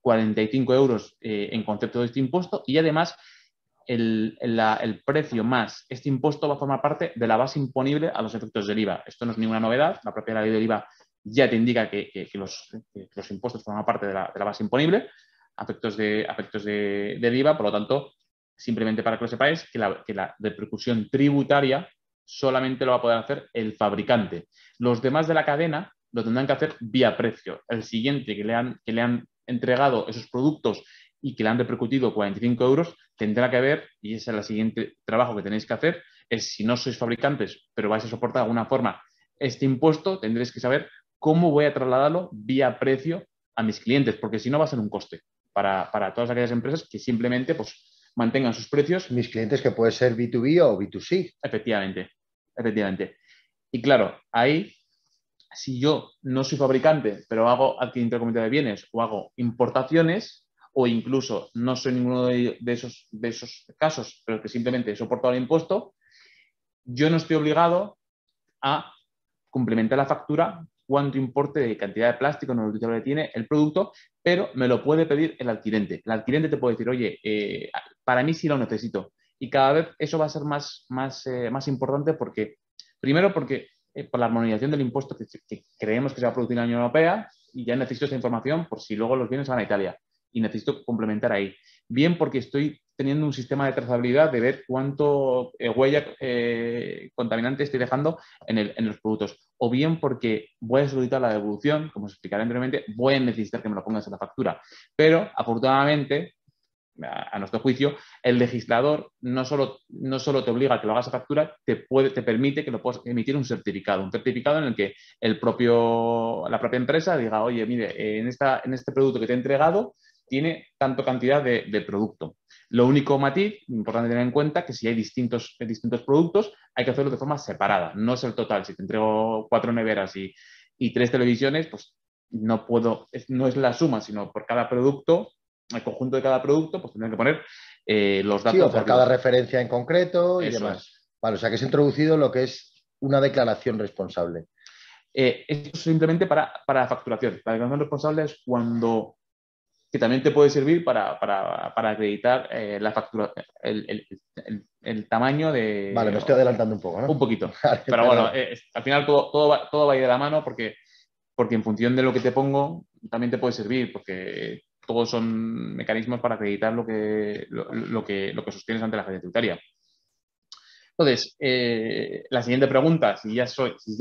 45 euros en concepto de este impuesto, y además el precio más este impuesto va a formar parte de la base imponible a los efectos del IVA. Esto no es ninguna novedad, la propia ley del IVA ya te indica que los impuestos forman parte de la base imponible a efectos del IVA, por lo tanto, simplemente para que lo sepáis, que la repercusión tributaria solamente lo va a poder hacer el fabricante. Los demás de la cadena lo tendrán que hacer vía precio. El siguiente que le han entregado esos productos y que le han repercutido 45 euros, tendrá que ver, y ese es el siguiente trabajo que tenéis que hacer, es si no sois fabricantes, pero vais a soportar de alguna forma este impuesto, tendréis que saber cómo voy a trasladarlo vía precio a mis clientes, porque si no va a ser un coste para todas aquellas empresas que simplemente pues, mantengan sus precios. Mis clientes, que puede ser B2B o B2C. Efectivamente, efectivamente. Y claro, ahí, si yo no soy fabricante, pero hago adquisición de bienes o hago importaciones, o incluso no soy ninguno de esos casos, pero que simplemente he soportado el impuesto, yo no estoy obligado a complementar la factura cuánto importe de cantidad de plástico no reutilizable tiene el producto, pero me lo puede pedir el adquirente. El adquirente te puede decir, oye, para mí sí lo necesito. Y cada vez eso va a ser más importante porque, primero porque por la armonización del impuesto que creemos que se va a producir en la Unión Europea, y ya necesito esa información por si luego los bienes van a Italia. Y necesito complementar ahí. Bien porque estoy teniendo un sistema de trazabilidad de ver cuánto huella contaminante estoy dejando en los productos. O bien porque voy a solicitar la devolución, como os explicaré anteriormente, voy a necesitar que me lo pongas en la factura. Pero, afortunadamente, a nuestro juicio, el legislador no solo te obliga a que lo hagas a factura, te permite que lo puedas emitir un certificado en el que la propia empresa diga, oye, mire, en este producto que te he entregado tiene tanto cantidad de producto. Lo único matiz, importante tener en cuenta, que si hay distintos productos, hay que hacerlo de forma separada. No es el total. Si te entrego 4 neveras y 3 televisiones, pues no es la suma, sino por cada producto, el conjunto de cada producto, pues tendrán que poner los datos. Sí, o por cada referencia en concreto y Eso demás. Es. Vale, o sea que es introducido lo que es una declaración responsable. Esto es simplemente para la facturación. La declaración responsable es que también te puede servir para acreditar la factura, el tamaño de... Vale, me estoy adelantando un poco, ¿no? Un poquito. Vale, pero bueno, al final todo va a ir de la mano porque en función de lo que te pongo también te puede servir, porque todos son mecanismos para acreditar lo que sostienes ante la agencia tributaria. Entonces, la siguiente pregunta, si ya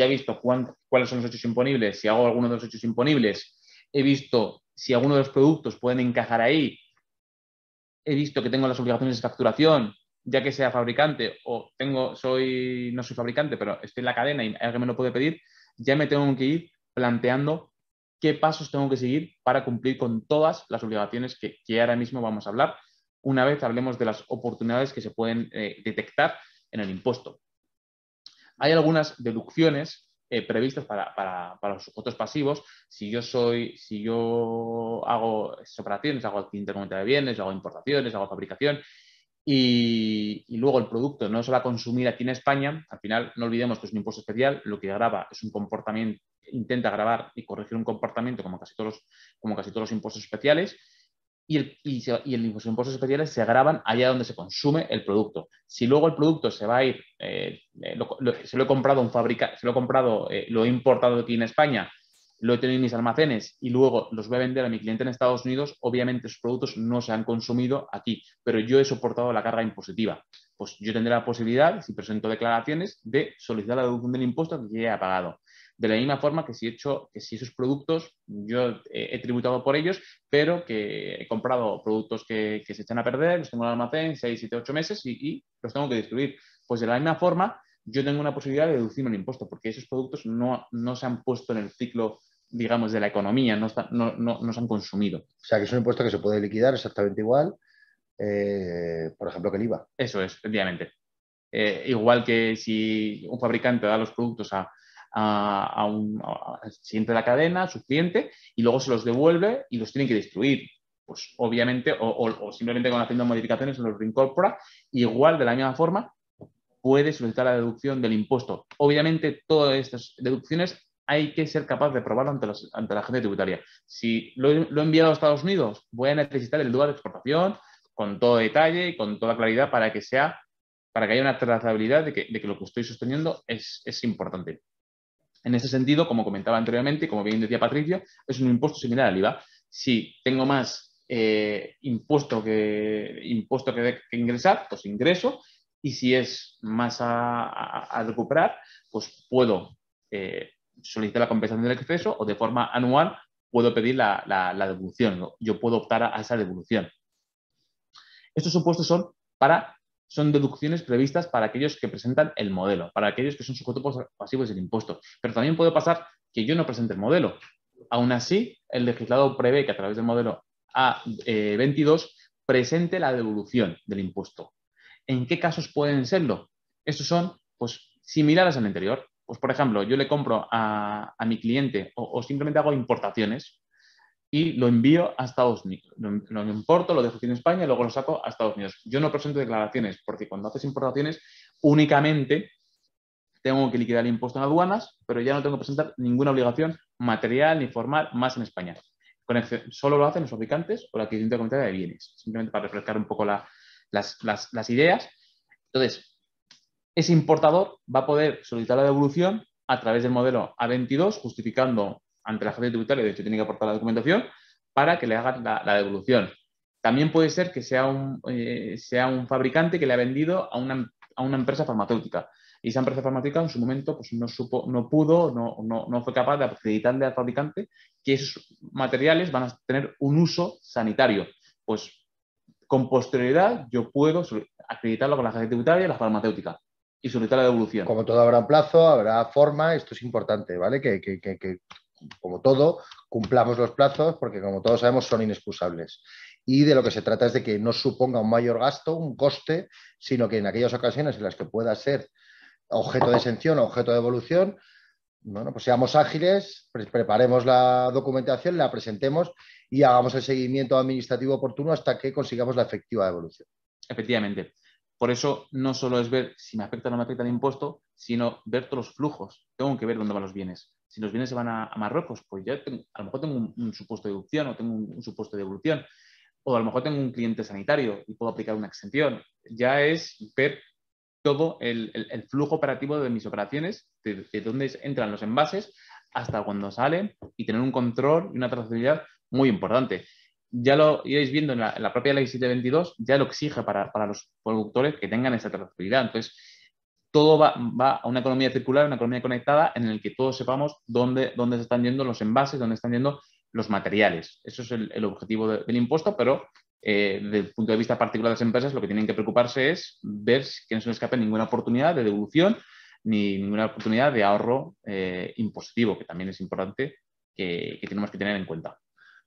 he visto cuáles son los hechos imponibles, si hago alguno de los hechos imponibles, he visto si alguno de los productos pueden encajar ahí, he visto que tengo las obligaciones de facturación, ya que sea fabricante o no soy fabricante, pero estoy en la cadena y alguien me lo puede pedir, ya me tengo que ir planteando qué pasos tengo que seguir para cumplir con todas las obligaciones que ahora mismo vamos a hablar, una vez hablemos de las oportunidades que se pueden detectar en el impuesto. Hay algunas deducciones previstas para los sujetos pasivos. Si yo hago esas operaciones, hago intercomunidad de bienes, hago importaciones, hago fabricación y luego el producto no se va a consumir aquí en España, al final no olvidemos que es un impuesto especial, lo que grava es un comportamiento, intenta gravar y corregir un comportamiento como casi todos los impuestos especiales. Y los impuestos especiales se gravan allá donde se consume el producto. Si luego el producto se va a ir, se lo he comprado lo he importado aquí en España, lo he tenido en mis almacenes y luego los voy a vender a mi cliente en Estados Unidos, obviamente esos productos no se han consumido aquí, pero yo he soportado la carga impositiva. Pues yo tendré la posibilidad, si presento declaraciones, de solicitar la deducción del impuesto que ya he pagado. De la misma forma que si esos productos yo he tributado por ellos, pero que he comprado productos que se echan a perder, los tengo en el almacén 6, 7, 8 meses y los tengo que distribuir. Pues de la misma forma yo tengo una posibilidad de deducirme el impuesto porque esos productos no se han puesto en el ciclo, digamos, de la economía, no se han consumido. O sea que es un impuesto que se puede liquidar exactamente igual, por ejemplo, que el IVA. Eso es, efectivamente. igual que si un fabricante da los productos al siguiente de la cadena, a su cliente, y luego se los devuelve y los tienen que destruir. Pues obviamente, o simplemente con haciendo modificaciones los reincorpora, igual de la misma forma puede solicitar la deducción del impuesto. Obviamente, todas estas deducciones hay que ser capaz de probarlo ante la agencia tributaria. Si lo he enviado a Estados Unidos, voy a necesitar el DUA de exportación con todo detalle y con toda claridad para que haya una trazabilidad de que lo que estoy sosteniendo es importante. En ese sentido, como comentaba anteriormente y como bien decía Patricio, es un impuesto similar al IVA. Si tengo más impuesto que ingresar, pues ingreso, y si es más a recuperar, pues puedo solicitar la compensación del exceso o de forma anual puedo pedir la devolución, ¿no? Yo puedo optar a esa devolución. Estos supuestos son deducciones previstas para aquellos que presentan el modelo, para aquellos que son sujetos pasivos del impuesto. Pero también puede pasar que yo no presente el modelo. Aún así, el legislador prevé que a través del modelo A22 presente la devolución del impuesto. ¿En qué casos pueden serlo? Estos son pues, similares al anterior. Pues, por ejemplo, yo le compro a mi cliente o simplemente hago importaciones y lo envío a Estados Unidos. Lo importo, lo dejo aquí en España y luego lo saco a Estados Unidos. Yo no presento declaraciones porque cuando haces importaciones únicamente tengo que liquidar el impuesto en aduanas, pero ya no tengo que presentar ninguna obligación material ni formal más en España. Solo lo hacen los fabricantes o la adquisición comunitaria de bienes, simplemente para refrescar un poco las ideas. Entonces, ese importador va a poder solicitar la devolución a través del modelo A22, justificando ante la agencia tributaria, de hecho tiene que aportar la documentación, para que le hagan la devolución. También puede ser que sea un fabricante que le ha vendido a una empresa farmacéutica. Y esa empresa farmacéutica en su momento pues, no fue capaz de acreditarle al fabricante que esos materiales van a tener un uso sanitario. Pues con posterioridad yo puedo acreditarlo con la agencia tributaria y la farmacéutica y solicitar la devolución. Como todo habrá un plazo, habrá forma, esto es importante, ¿vale? Que como todo, cumplamos los plazos porque como todos sabemos son inexcusables. Y de lo que se trata es de que no suponga un mayor gasto, un coste, sino que en aquellas ocasiones en las que pueda ser objeto de exención o objeto de devolución, bueno, pues seamos ágiles, preparemos la documentación, la presentemos y hagamos el seguimiento administrativo oportuno hasta que consigamos la efectiva devolución. Efectivamente. Por eso no solo es ver si me afecta o no me afecta el impuesto, sino ver todos los flujos. Tengo que ver dónde van los bienes. Si los bienes se van a Marruecos, pues ya a lo mejor tengo un supuesto de deducción o tengo un supuesto de devolución. O a lo mejor tengo un cliente sanitario y puedo aplicar una exención. Ya es ver todo el flujo operativo de mis operaciones, de dónde entran los envases hasta cuando salen y tener un control y una trazabilidad muy importante. Ya lo iréis viendo en la propia ley 722, ya lo exige para los productores que tengan esa trazabilidad. Entonces, todo va a una economía circular, una economía conectada en la que todos sepamos dónde se están yendo los envases, dónde están yendo los materiales. Eso es el objetivo del impuesto, pero desde el punto de vista particular de las empresas, lo que tienen que preocuparse es ver que no se les escape ninguna oportunidad de devolución ni ninguna oportunidad de ahorro impositivo, que también es importante que tenemos que tener en cuenta.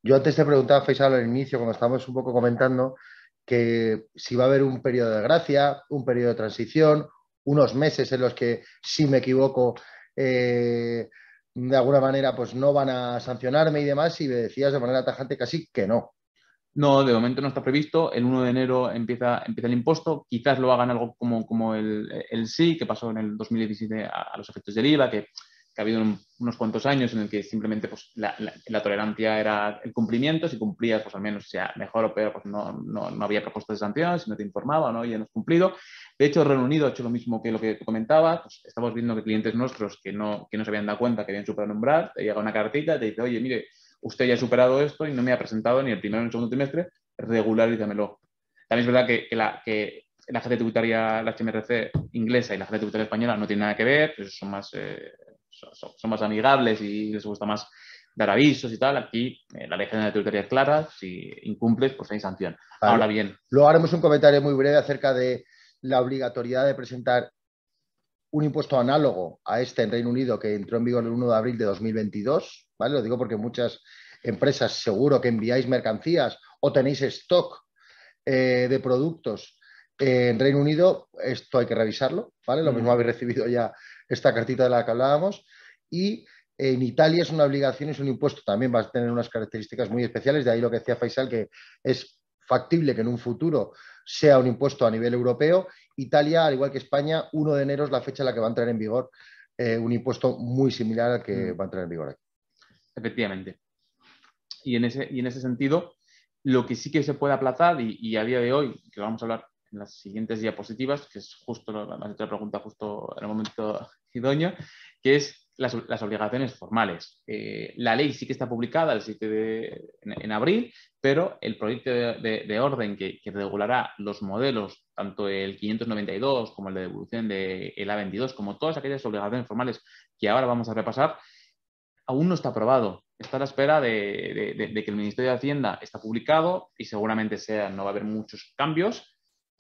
Yo antes te preguntaba, Faisal, al inicio, cuando estábamos un poco comentando, que si va a haber un periodo de gracia, un periodo de transición, unos meses en los que, si me equivoco, de alguna manera pues no van a sancionarme y demás, y me decías de manera tajante casi que no. No, de momento no está previsto. El 1 de enero empieza el impuesto. Quizás lo hagan algo como el sí, que pasó en el 2017 a los efectos del IVA, que ha habido unos cuantos años en el que simplemente pues, la tolerancia era el cumplimiento. Si cumplías, pues al menos sea mejor o peor, pues no había propuestas de sanción, si no te informaba, ¿no? Ya no has cumplido. De hecho, el Reino Unido ha hecho lo mismo que lo que comentaba. Pues, estamos viendo que clientes nuestros que no se habían dado cuenta que habían superado el umbral, te llega una cartita y te dice, oye, mire, usted ya ha superado esto y no me ha presentado ni el primero ni el segundo trimestre, regularízamelo. También es verdad que la agencia tributaria, la HMRC inglesa y la agencia tributaria española no tienen nada que ver, pues son más amigables y les gusta más dar avisos y tal. Aquí la ley general de tributaria es clara, si incumples, pues hay sanción. Vale. Ahora bien. Luego haremos un comentario muy breve acerca de la obligatoriedad de presentar un impuesto análogo a este en Reino Unido que entró en vigor el 1 de abril de 2022, ¿vale? Lo digo porque muchas empresas seguro que enviáis mercancías o tenéis stock de productos En Reino Unido esto hay que revisarlo, ¿vale? Lo mismo habéis recibido ya esta cartita de la que hablábamos. Y en Italia es una obligación, es un impuesto, también va a tener unas características muy especiales, de ahí lo que decía Faisal, que es factible que en un futuro sea un impuesto a nivel europeo. Italia, al igual que España, 1 de enero es la fecha en la que va a entrar en vigor un impuesto muy similar al que va a entrar en vigor aquí. Efectivamente. Y en ese sentido, lo que sí que se puede aplazar, y a día de hoy, que vamos a hablar en las siguientes diapositivas, que es justo, me has hecho la pregunta justo en el momento idóneo, que es las obligaciones formales. La ley sí que está publicada el 7 en abril, pero el proyecto de orden que regulará los modelos, tanto el 592 como el de devolución del A22, como todas aquellas obligaciones formales que ahora vamos a repasar, aún no está aprobado. Está a la espera de que el Ministerio de Hacienda está publicado y seguramente no va a haber muchos cambios,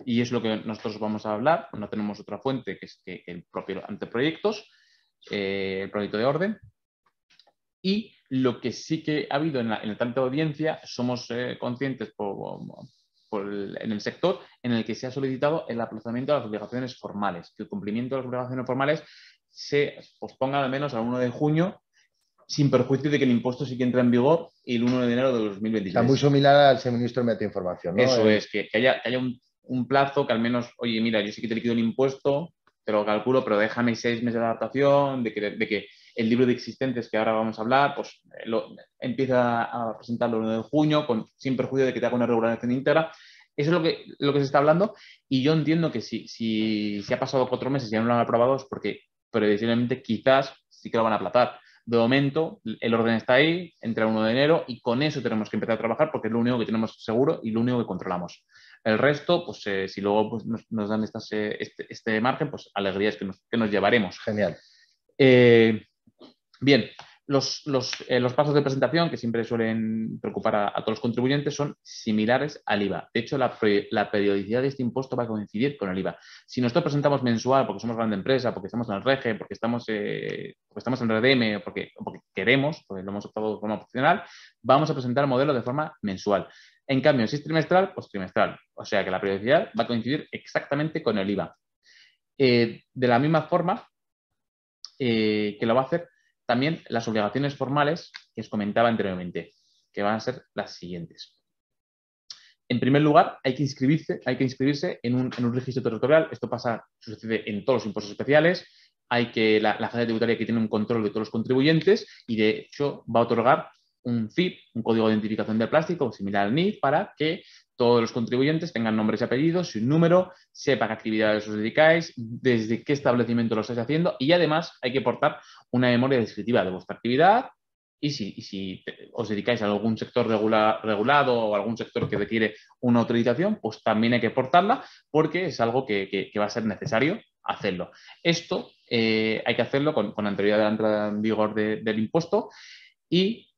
y es lo que nosotros vamos a hablar. No tenemos otra fuente que el propio anteproyectos, el proyecto de orden. Y lo que sí que ha habido en el trámite de audiencia, somos conscientes en el sector en el que se ha solicitado el aplazamiento de las obligaciones formales, que el cumplimiento de las obligaciones formales se posponga al menos al 1 de junio, sin perjuicio de que el impuesto sí que entra en vigor el 1 de enero de 2023. Está muy similar al suministro de información, ¿no? Eso es, que haya un plazo que al menos, oye, mira, yo sí que te liquido el impuesto, te lo calculo, pero déjame 6 meses de adaptación, de que el libro de existentes que ahora vamos a hablar, pues empieza a presentarlo el 1 de junio, sin perjuicio de que te haga una regulación íntegra. Eso es lo que se está hablando, y yo entiendo que si ha pasado 4 meses y ya no lo han aprobado es porque previsiblemente quizás sí que lo van a aplazar. De momento, el orden está ahí, entra el 1 de enero y con eso tenemos que empezar a trabajar porque es lo único que tenemos seguro y lo único que controlamos. El resto, pues si luego pues, nos dan este margen, pues alegrías que nos llevaremos. Genial. Bien, los pasos de presentación que siempre suelen preocupar a todos los contribuyentes son similares al IVA. De hecho, la periodicidad de este impuesto va a coincidir con el IVA. Si nosotros presentamos mensual porque somos grande empresa, porque estamos en el REGE, porque estamos en RDM, porque queremos, porque lo hemos optado de forma opcional, vamos a presentar el modelo de forma mensual. En cambio, si es trimestral, pues trimestral. O sea que la periodicidad va a coincidir exactamente con el IVA. De la misma forma que lo va a hacer también las obligaciones formales que os comentaba anteriormente, que van a ser las siguientes. En primer lugar, hay que inscribirse en un registro territorial. Esto sucede en todos los impuestos especiales. La agencia tributaria que tiene un control de todos los contribuyentes y, de hecho, va a otorgar un CIP, un código de identificación del plástico, similar al NIF, para que todos los contribuyentes tengan nombres y apellidos y un número, sepa a qué actividades os dedicáis, desde qué establecimiento lo estáis haciendo, y además hay que aportar una memoria descriptiva de vuestra actividad y si os dedicáis a algún sector regulado o algún sector que requiere una autorización, pues también hay que aportarla porque es algo que va a ser necesario hacerlo. Esto hay que hacerlo con anterioridad de la entrada en vigor del impuesto y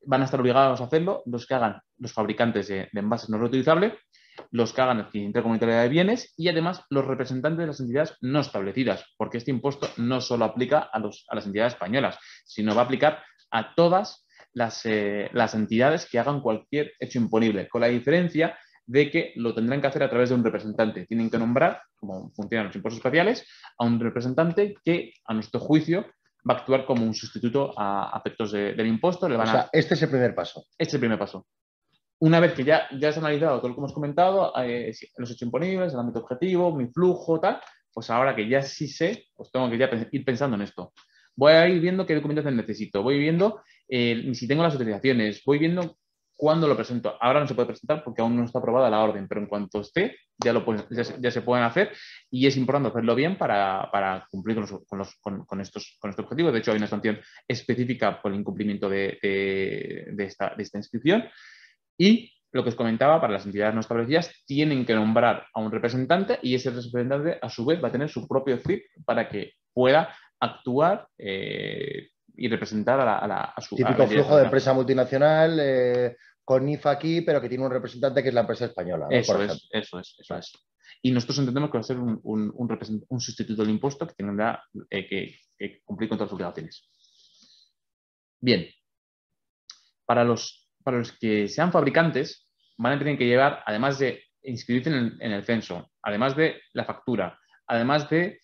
van a estar obligados a hacerlo los que hagan los fabricantes de envases no reutilizables, los que hagan la adquisición comunitaria de bienes y además los representantes de las entidades no establecidas, porque este impuesto no solo aplica a las entidades españolas, sino va a aplicar a todas las entidades que hagan cualquier hecho imponible, con la diferencia de que lo tendrán que hacer a través de un representante. Tienen que nombrar, como funcionan los impuestos especiales, a un representante que, a nuestro juicio, va a actuar como un sustituto a efectos del impuesto. Este es el primer paso. Este es el primer paso. Una vez que ya has analizado todo lo que hemos comentado, los hechos imponibles, el ámbito objetivo, mi flujo, tal, pues ahora que ya sí sé, pues tengo que ya ir pensando en esto. Voy a ir viendo qué documentación necesito, voy viendo si tengo las autorizaciones, voy viendo cuándo lo presento. Ahora no se puede presentar porque aún no está aprobada la orden, pero en cuanto esté, ya se pueden hacer y es importante hacerlo bien para cumplir con estos objetivos. De hecho, hay una sanción específica por el incumplimiento de esta inscripción. Y lo que os comentaba, para las entidades no establecidas tienen que nombrar a un representante y ese representante a su vez va a tener su propio CIP para que pueda actuar y representar a su típico flujo de empresa multinacional con IF aquí, pero que tiene un representante que es la empresa española, ¿no? Eso es. Y nosotros entendemos que va a ser un sustituto del impuesto que tendrá que cumplir con todas las obligaciones. Bien. Para los que sean fabricantes, van a tener que llevar, además de inscribirte en el censo, además de la factura, además de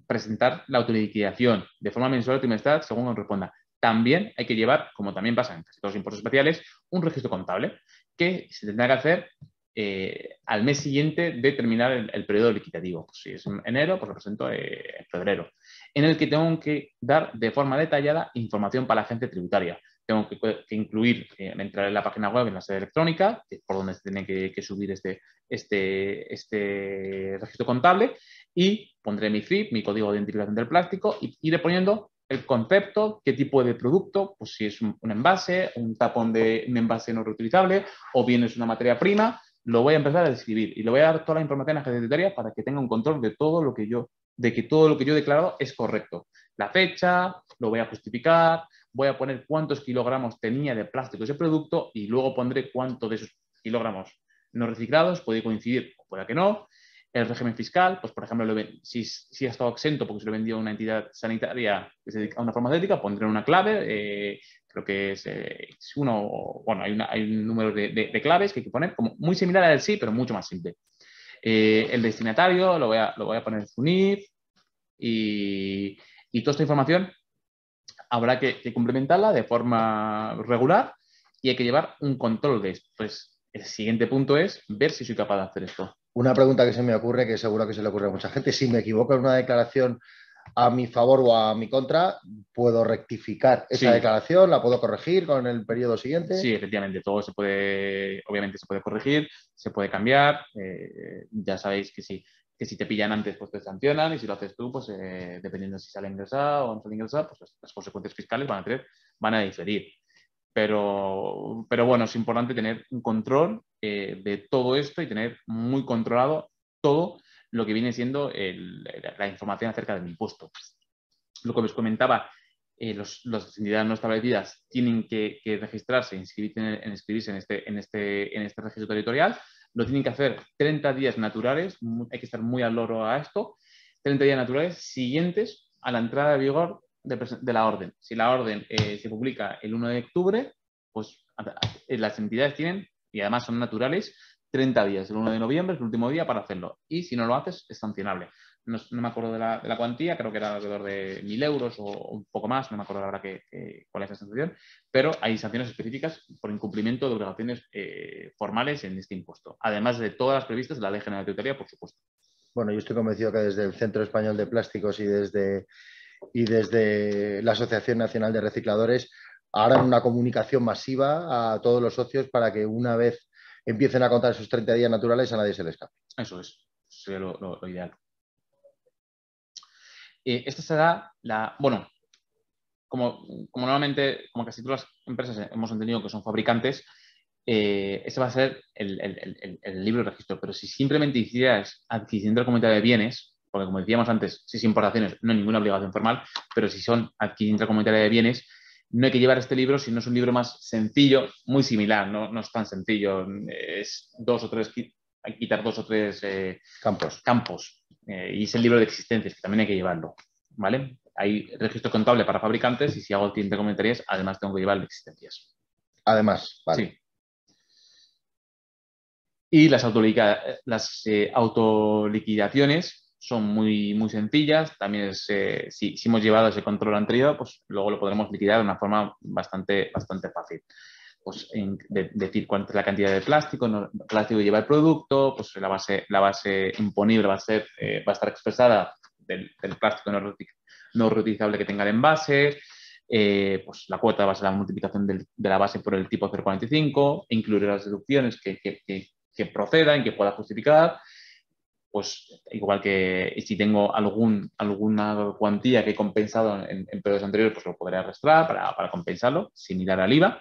presentar la autoliquidación de forma mensual o trimestral según corresponda. También hay que llevar, como también pasa en casi todos los impuestos especiales, un registro contable que se tendrá que hacer al mes siguiente de terminar el periodo liquidativo. Pues si es en enero, pues lo presento en febrero, en el que tengo que dar de forma detallada información para la agencia tributaria. Tengo que incluir, entrar en la página web, en la sede electrónica, que es por donde se tiene que subir este registro contable, y pondré mi CIF, mi código de identificación del plástico, y iré poniendo el concepto, qué tipo de producto, pues si es un envase, un tapón de un envase no reutilizable, o bien es una materia prima, lo voy a empezar a describir y le voy a dar toda la información a la agencia tributaria para que tenga un control de todo lo que yo he declarado es correcto. La fecha, lo voy a justificar, voy a poner cuántos kilogramos tenía de plástico ese producto y luego pondré cuánto de esos kilogramos no reciclados puede coincidir o puede que no. El régimen fiscal, pues por ejemplo, si ha estado exento porque se lo vendió a una entidad sanitaria que se dedica a una farmacéutica, pondré una clave, creo que es bueno, hay un número de claves que hay que poner, como muy similar al sí, pero mucho más simple. El destinatario lo voy a poner en su NIF y toda esta información habrá que complementarla de forma regular y hay que llevar un control de esto. Pues el siguiente punto es ver si soy capaz de hacer esto. Una pregunta que se me ocurre, que seguro que se le ocurre a mucha gente, si me equivoco en una declaración a mi favor o a mi contra, ¿puedo rectificar esa declaración? ¿La puedo corregir con el periodo siguiente? Sí, efectivamente, todo obviamente se puede corregir, se puede cambiar. Ya sabéis que si te pillan antes, pues te sancionan, y si lo haces tú, pues dependiendo si sale ingresado o no sale ingresado, pues las consecuencias fiscales van a diferir. Pero bueno, es importante tener un control de todo esto y tener muy controlado todo lo que viene siendo la información acerca del impuesto. Lo que os comentaba, las entidades no establecidas tienen que registrarse, inscribirse en este registro territorial. Lo tienen que hacer 30 días naturales, hay que estar muy al loro a esto, 30 días naturales siguientes a la entrada de vigor de la orden. Si la orden se publica el 1 de octubre, pues las entidades tienen, y además son naturales, 30 días. El 1 de noviembre es el último día para hacerlo. Y si no lo haces, es sancionable. No me acuerdo de la cuantía, creo que era alrededor de 1.000 euros o un poco más, no me acuerdo ahora cuál es la sanción, pero hay sanciones específicas por incumplimiento de obligaciones formales en este impuesto, además de todas las previstas de la Ley General de Tributaria, por supuesto. Bueno, yo estoy convencido que desde el Centro Español de Plásticos y desde la Asociación Nacional de Recicladores harán una comunicación masiva a todos los socios para que una vez empiecen a contar esos 30 días naturales a nadie se les escape. Eso sería lo ideal. Esta será bueno, como normalmente, como casi todas las empresas hemos entendido que son fabricantes, ese va a ser el libro de registro. Pero si simplemente hicieras adquisición de comunidad de bienes, porque como decíamos antes, si es importaciones no hay ninguna obligación formal, pero si son adquisición comunitaria de bienes, no hay que llevar este libro, sino es un libro más sencillo, muy similar, no es tan sencillo, es hay que quitar 2 o 3 campos. Y es el libro de existencias, que también hay que llevarlo, ¿vale? Hay registro contable para fabricantes y si hago adquisición de comunitarias, además tengo que llevar el de existencias. Además, vale. Sí. Y las autoliquidaciones son muy, muy sencillas. También si hemos llevado ese control anterior, pues luego lo podremos liquidar de una forma bastante fácil. Pues decir cuánta es la cantidad de plástico que lleva el producto, pues la base imponible va a estar expresada del plástico no reutilizable que tenga el envase. Pues la cuota va a ser la multiplicación de la base por el tipo 0,45, incluir las deducciones que procedan, que pueda justificar, pues igual que si tengo alguna cuantía que he compensado en periodos anteriores, pues lo podré arrastrar para compensarlo, similar al IVA.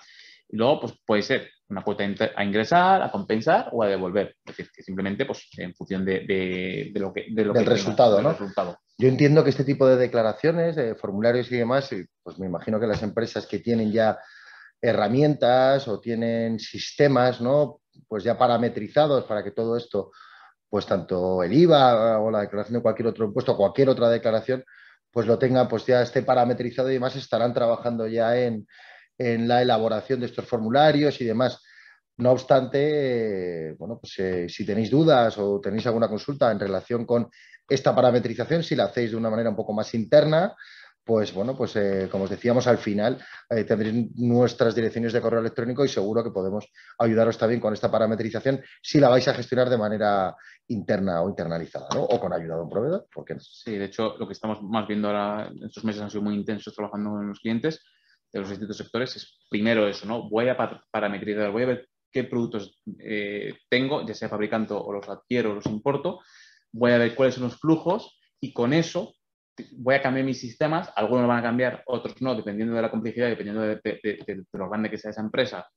Y luego, pues puede ser una cuota a ingresar, a compensar o a devolver. Es decir, que simplemente, pues en función del resultado, ¿no? Yo entiendo que este tipo de declaraciones, de formularios y demás, pues me imagino que las empresas que tienen ya herramientas o tienen sistemas, ¿no? Pues ya parametrizados para que todo esto, pues tanto el IVA o la declaración de cualquier otro impuesto, cualquier otra declaración, pues lo tengan, pues ya esté parametrizado y demás, estarán trabajando ya en la elaboración de estos formularios y demás. No obstante, bueno, pues si tenéis dudas o tenéis alguna consulta en relación con esta parametrización, si la hacéis de una manera un poco más interna, pues bueno, pues como os decíamos al final, tendréis nuestras direcciones de correo electrónico y seguro que podemos ayudaros también con esta parametrización si la vais a gestionar de manera interna o internalizada, ¿no? O con ayuda de un proveedor, ¿por qué no? Sí, de hecho, lo que estamos más viendo ahora en estos meses han sido muy intensos trabajando con los clientes de los distintos sectores. Es primero eso, ¿no? Voy a parametrizar, voy a ver qué productos tengo, ya sea fabricante o los adquiero o los importo, voy a ver cuáles son los flujos y con eso voy a cambiar mis sistemas. Algunos van a cambiar, otros no, dependiendo de la complejidad, dependiendo de lo grande que sea esa empresa,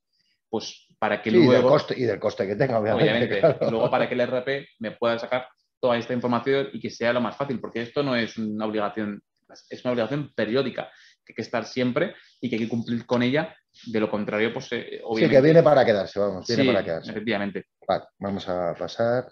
pues para que Sí, luego, y del coste que tenga, obviamente, obviamente, claro. y luego para que el RP me pueda sacar toda esta información y que sea lo más fácil, porque esto no es una obligación, es una obligación periódica, que hay que estar siempre y que hay que cumplir con ella. De lo contrario, pues Sí, que obviamente... viene para quedarse, vamos, viene para Sí, quedarse. efectivamente. Vale, vamos a pasar.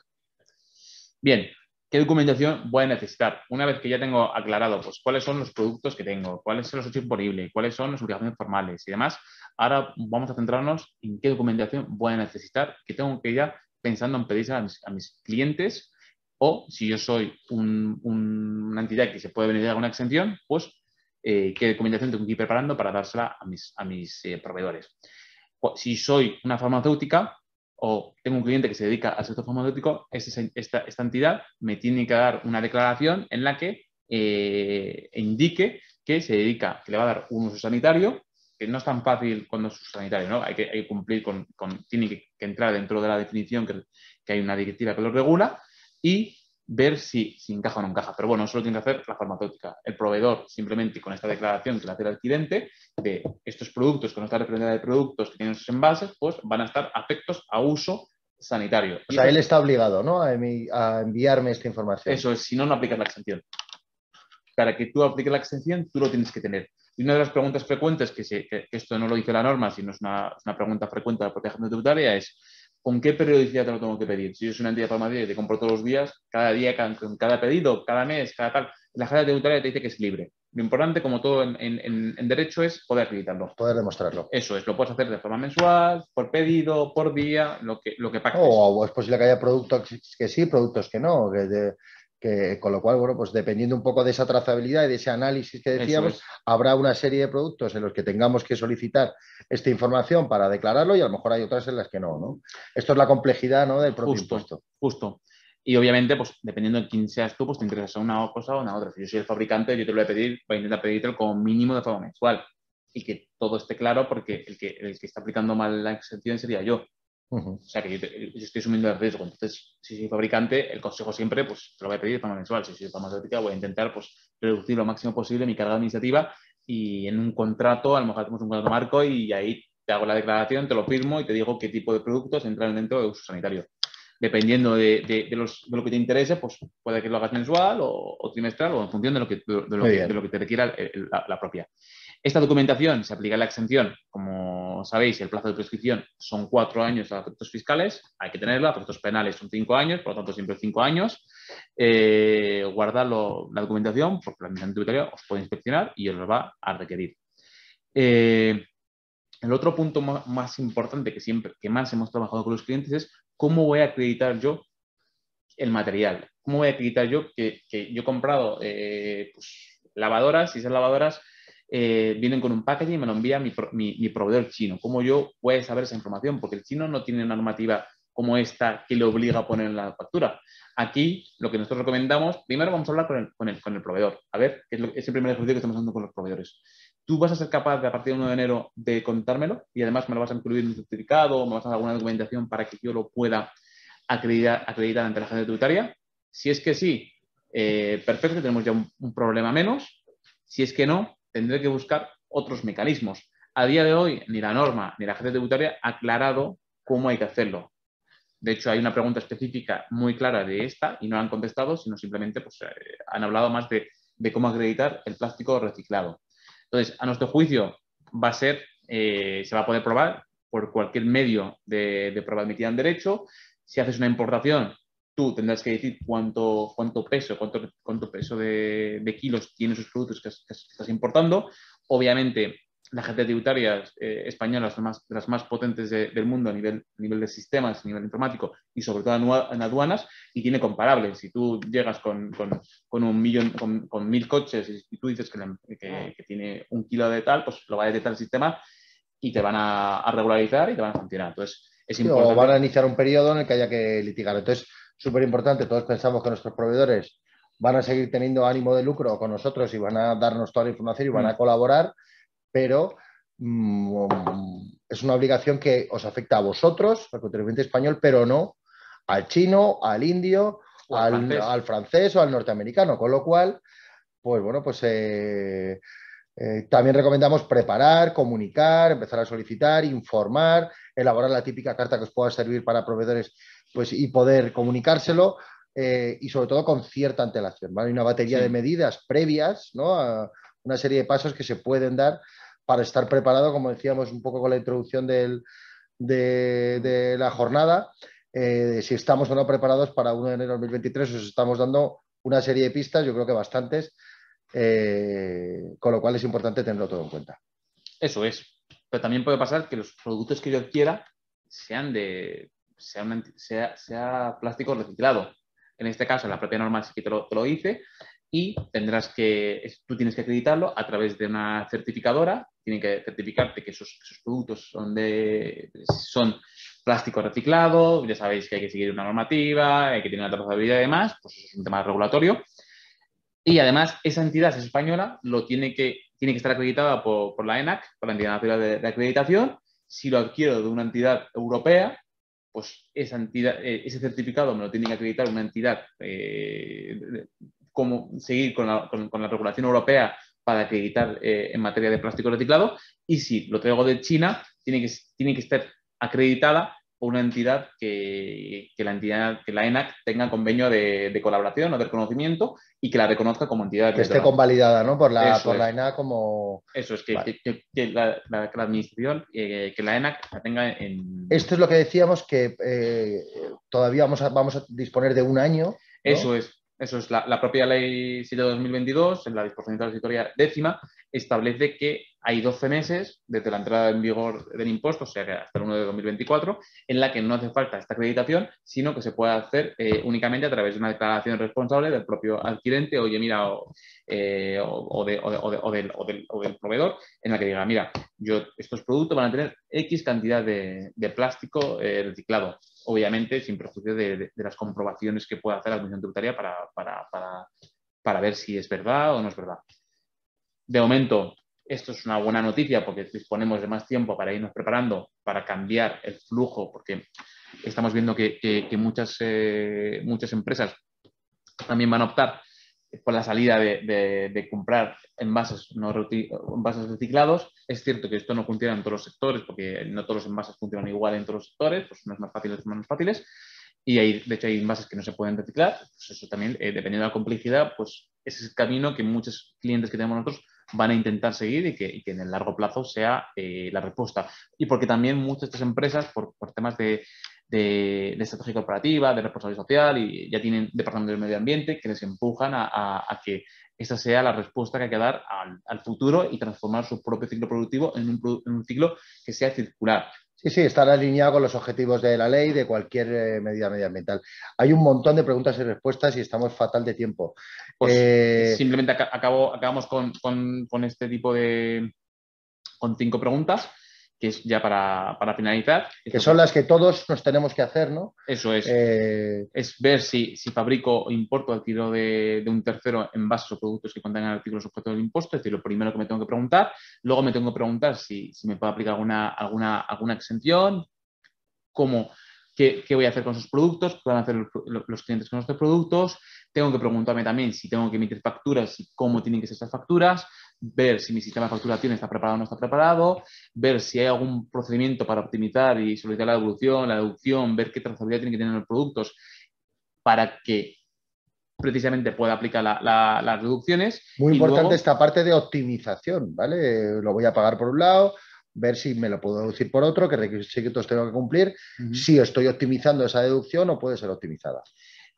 Bien, ¿qué documentación voy a necesitar? Una vez que ya tengo aclarado pues, cuáles son los productos que tengo, cuáles son los hechos disponibles, cuáles son las obligaciones formales y demás, ahora vamos a centrarnos en qué documentación voy a necesitar, que tengo que ir ya pensando en pedir a mis clientes, o si yo soy una entidad que se puede beneficiar de alguna exención, pues qué documentación tengo que ir preparando para dársela a mis proveedores. Si soy una farmacéutica, o tengo un cliente que se dedica al sector farmacéutico, esta entidad me tiene que dar una declaración en la que indique que se dedica, que le va a dar un uso sanitario, que no es tan fácil cuando es uso sanitario, ¿no? Hay que cumplir tiene que entrar dentro de la definición que hay una directiva que lo regula y ver si encaja o no encaja. Pero bueno, eso lo tiene que hacer la farmacéutica. El proveedor, simplemente con esta declaración que le hace el adquirente, de estos productos, con esta representación de productos que tienen sus envases, pues van a estar afectos a uso sanitario. O sea, él está obligado, ¿no? A enviarme esta información. Eso es, si no, no aplicas la exención. Para que tú apliques la exención, tú lo tienes que tener. Y una de las preguntas frecuentes, que esto no lo dice la norma, sino es una pregunta frecuente de la propia agencia tributaria, es ¿con qué periodicidad te lo tengo que pedir? Si yo soy una entidad farmacéutica y te compro todos los días, cada día, con cada pedido, cada mes, cada tal, la agencia tributaria te dice que es libre. Lo importante, como todo en derecho, es poder acreditarlo. Poder demostrarlo. Eso es, lo puedes hacer de forma mensual, por pedido, por día, lo que pactes. O es posible que haya productos que sí, productos que no, con lo cual, bueno, pues dependiendo un poco de esa trazabilidad y de ese análisis que decíamos, habrá una serie de productos en los que tengamos que solicitar esta información para declararlo y a lo mejor hay otras en las que no, ¿no? Esto es la complejidad, ¿no?, del propio impuesto. Justo. Y obviamente, pues dependiendo de quién seas tú, pues te interesa una cosa o una otra. Si yo soy el fabricante, yo te lo voy a pedir, voy a intentar pedírtelo como mínimo de forma mensual. Y que todo esté claro, porque el que está aplicando mal la exención sería yo. O sea, que yo estoy asumiendo el riesgo. Entonces, si soy fabricante, el consejo siempre, pues te lo voy a pedir de forma mensual. Si soy farmacéutica, voy a intentar pues reducir lo máximo posible mi carga administrativa y en un contrato, a lo mejor hacemos un contrato marco y ahí te hago la declaración, te lo firmo y te digo qué tipo de productos entran dentro de uso sanitario. Dependiendo de lo que te interese, pues puede que lo hagas mensual o trimestral o en función de lo que te requiera la propia. Esta documentación se aplica a la exención. Como sabéis, el plazo de prescripción son 4 años a efectos fiscales. Hay que tenerla. A efectos penales son 5 años, por lo tanto, siempre 5 años. Guardadlo la documentación, porque la administración tributaria os puede inspeccionar y os lo va a requerir. El otro punto más importante que más hemos trabajado con los clientes es cómo voy a acreditar yo el material. ¿Cómo voy a acreditar yo que yo he comprado pues, lavadoras y esas lavadoras vienen con un packaging y me lo envía mi proveedor chino? ¿Cómo yo voy a saber esa información? Porque el chino no tiene una normativa como esta que le obliga a poner en la factura. Aquí, lo que nosotros recomendamos, primero vamos a hablar con el proveedor. A ver, es el primer ejercicio que estamos haciendo con los proveedores. Tú vas a ser capaz de, a partir del 1 de enero, de contármelo y además me lo vas a incluir en un certificado, me vas a dar alguna documentación para que yo lo pueda acreditar ante la agencia tributaria. Si es que sí, perfecto, tenemos ya un problema menos. Si es que no, tendré que buscar otros mecanismos. A día de hoy, ni la norma ni la agencia tributaria ha aclarado cómo hay que hacerlo. De hecho, hay una pregunta específica muy clara de esta y no han contestado, sino simplemente pues, han hablado más de cómo acreditar el plástico reciclado. Entonces, a nuestro juicio, se va a poder probar por cualquier medio de prueba admitida en derecho. Si haces una importación, tú tendrás que decir cuánto peso de kilos tienen esos productos que estás importando. Obviamente, la agencia tributaria española es de las más potentes del mundo a nivel de sistemas, a nivel informático y sobre todo en aduanas, y tiene comparables. Si tú llegas con 1.000 coches y tú dices que tiene 1 kilo de tal, pues lo va a detectar el sistema y te van a regularizar y te van a funcionar. Entonces, es importante. O van a iniciar un periodo en el que haya que litigar. Entonces, súper importante, todos pensamos que nuestros proveedores van a seguir teniendo ánimo de lucro con nosotros y van a darnos toda la información y van a colaborar, pero es una obligación que os afecta a vosotros, al contribuyente español, pero no al chino, al indio, al francés o al norteamericano. Con lo cual, pues bueno, pues también recomendamos preparar, comunicar, empezar a solicitar, informar, elaborar la típica carta que os pueda servir para proveedores, pues, y poder comunicárselo, y sobre todo con cierta antelación, ¿vale? Hay una batería de medidas previas, ¿no? A una serie de pasos que se pueden dar para estar preparado, como decíamos un poco con la introducción de la jornada. Si estamos o no preparados para 1 de enero de 2023, os estamos dando una serie de pistas, yo creo que bastantes, con lo cual es importante tenerlo todo en cuenta. Eso es. Pero también puede pasar que los productos que yo adquiera sea plástico reciclado. En este caso, la propia norma sí que te lo dice, y tú tienes que acreditarlo a través de una certificadora. Tienen que certificarte que esos productos son plástico reciclado. Ya sabéis que hay que seguir una normativa, hay que tener una trazabilidad y demás, pues eso es un tema regulatorio. Y además, esa entidad es española, tiene que estar acreditada por la ENAC, por la Entidad Nacional de Acreditación. Si lo adquiero de una entidad europea, pues ese certificado me lo tiene que acreditar una entidad, como seguir con la regulación europea para acreditar en materia de plástico reciclado. Y si lo traigo de China, tiene que estar acreditada por una entidad que la ENAC tenga convenio de colaboración o de reconocimiento y que la reconozca como entidad. Que esté convalidada, ¿no? por la ENAC como... Eso es, que la administración, que la ENAC la tenga en... Esto es lo que decíamos, que todavía vamos a disponer de 1 año, ¿no? Eso es. La propia Ley 7 de 2022, en la disposición transitoria 10ª, establece que hay 12 meses desde la entrada en vigor del impuesto, o sea que hasta el 1 de 2024, en la que no hace falta esta acreditación, sino que se puede hacer únicamente a través de una declaración responsable del propio adquirente, oye, mira, o del proveedor, en la que diga, mira, estos productos van a tener X cantidad de plástico reciclado. Obviamente, sin perjuicio de las comprobaciones que pueda hacer la Administración Tributaria para ver si es verdad o no es verdad. De momento, esto es una buena noticia porque disponemos de más tiempo para irnos preparando, para cambiar el flujo, porque estamos viendo que muchas empresas también van a optar por la salida de comprar envases reciclados. Es cierto que esto no funciona en todos los sectores, porque no todos los envases funcionan igual en todos los sectores, pues unos más fáciles, otros menos fáciles, y de hecho hay envases que no se pueden reciclar. Pues eso también, dependiendo de la complejidad, pues ese es el camino que muchos clientes que tenemos nosotros van a intentar seguir y que en el largo plazo sea la respuesta. Y porque también muchas de estas empresas, por temas de estrategia corporativa, de responsabilidad social, y ya tienen departamentos de medio ambiente que les empujan a que esa sea la respuesta que hay que dar al futuro y transformar su propio ciclo productivo en un ciclo que sea circular. Sí, estar alineado con los objetivos de la ley, de cualquier medida medioambiental. Hay un montón de preguntas y respuestas y estamos fatal de tiempo. Pues simplemente acabamos con este tipo con 5 preguntas, que es ya para finalizar. Que son las que todos nos tenemos que hacer, ¿no? Eso es. Es ver si fabrico o importo o adquiero de un tercero envases o productos que contengan artículos sujetos del impuesto. Es decir, lo primero que me tengo que preguntar. Luego me tengo que preguntar si me puedo aplicar alguna exención, qué voy a hacer con esos productos, qué van a hacer los clientes con estos productos. Tengo que preguntarme también si tengo que emitir facturas y cómo tienen que ser esas facturas, ver si mi sistema de facturación está preparado o no está preparado, ver si hay algún procedimiento para optimizar y solicitar la deducción, ver qué trazabilidad tienen que tener los productos para que precisamente pueda aplicar las reducciones. Muy importante luego, esta parte de optimización, ¿vale? Lo voy a pagar por un lado, ver si me lo puedo deducir por otro, qué requisitos tengo que cumplir, si estoy optimizando esa deducción o puede ser optimizada.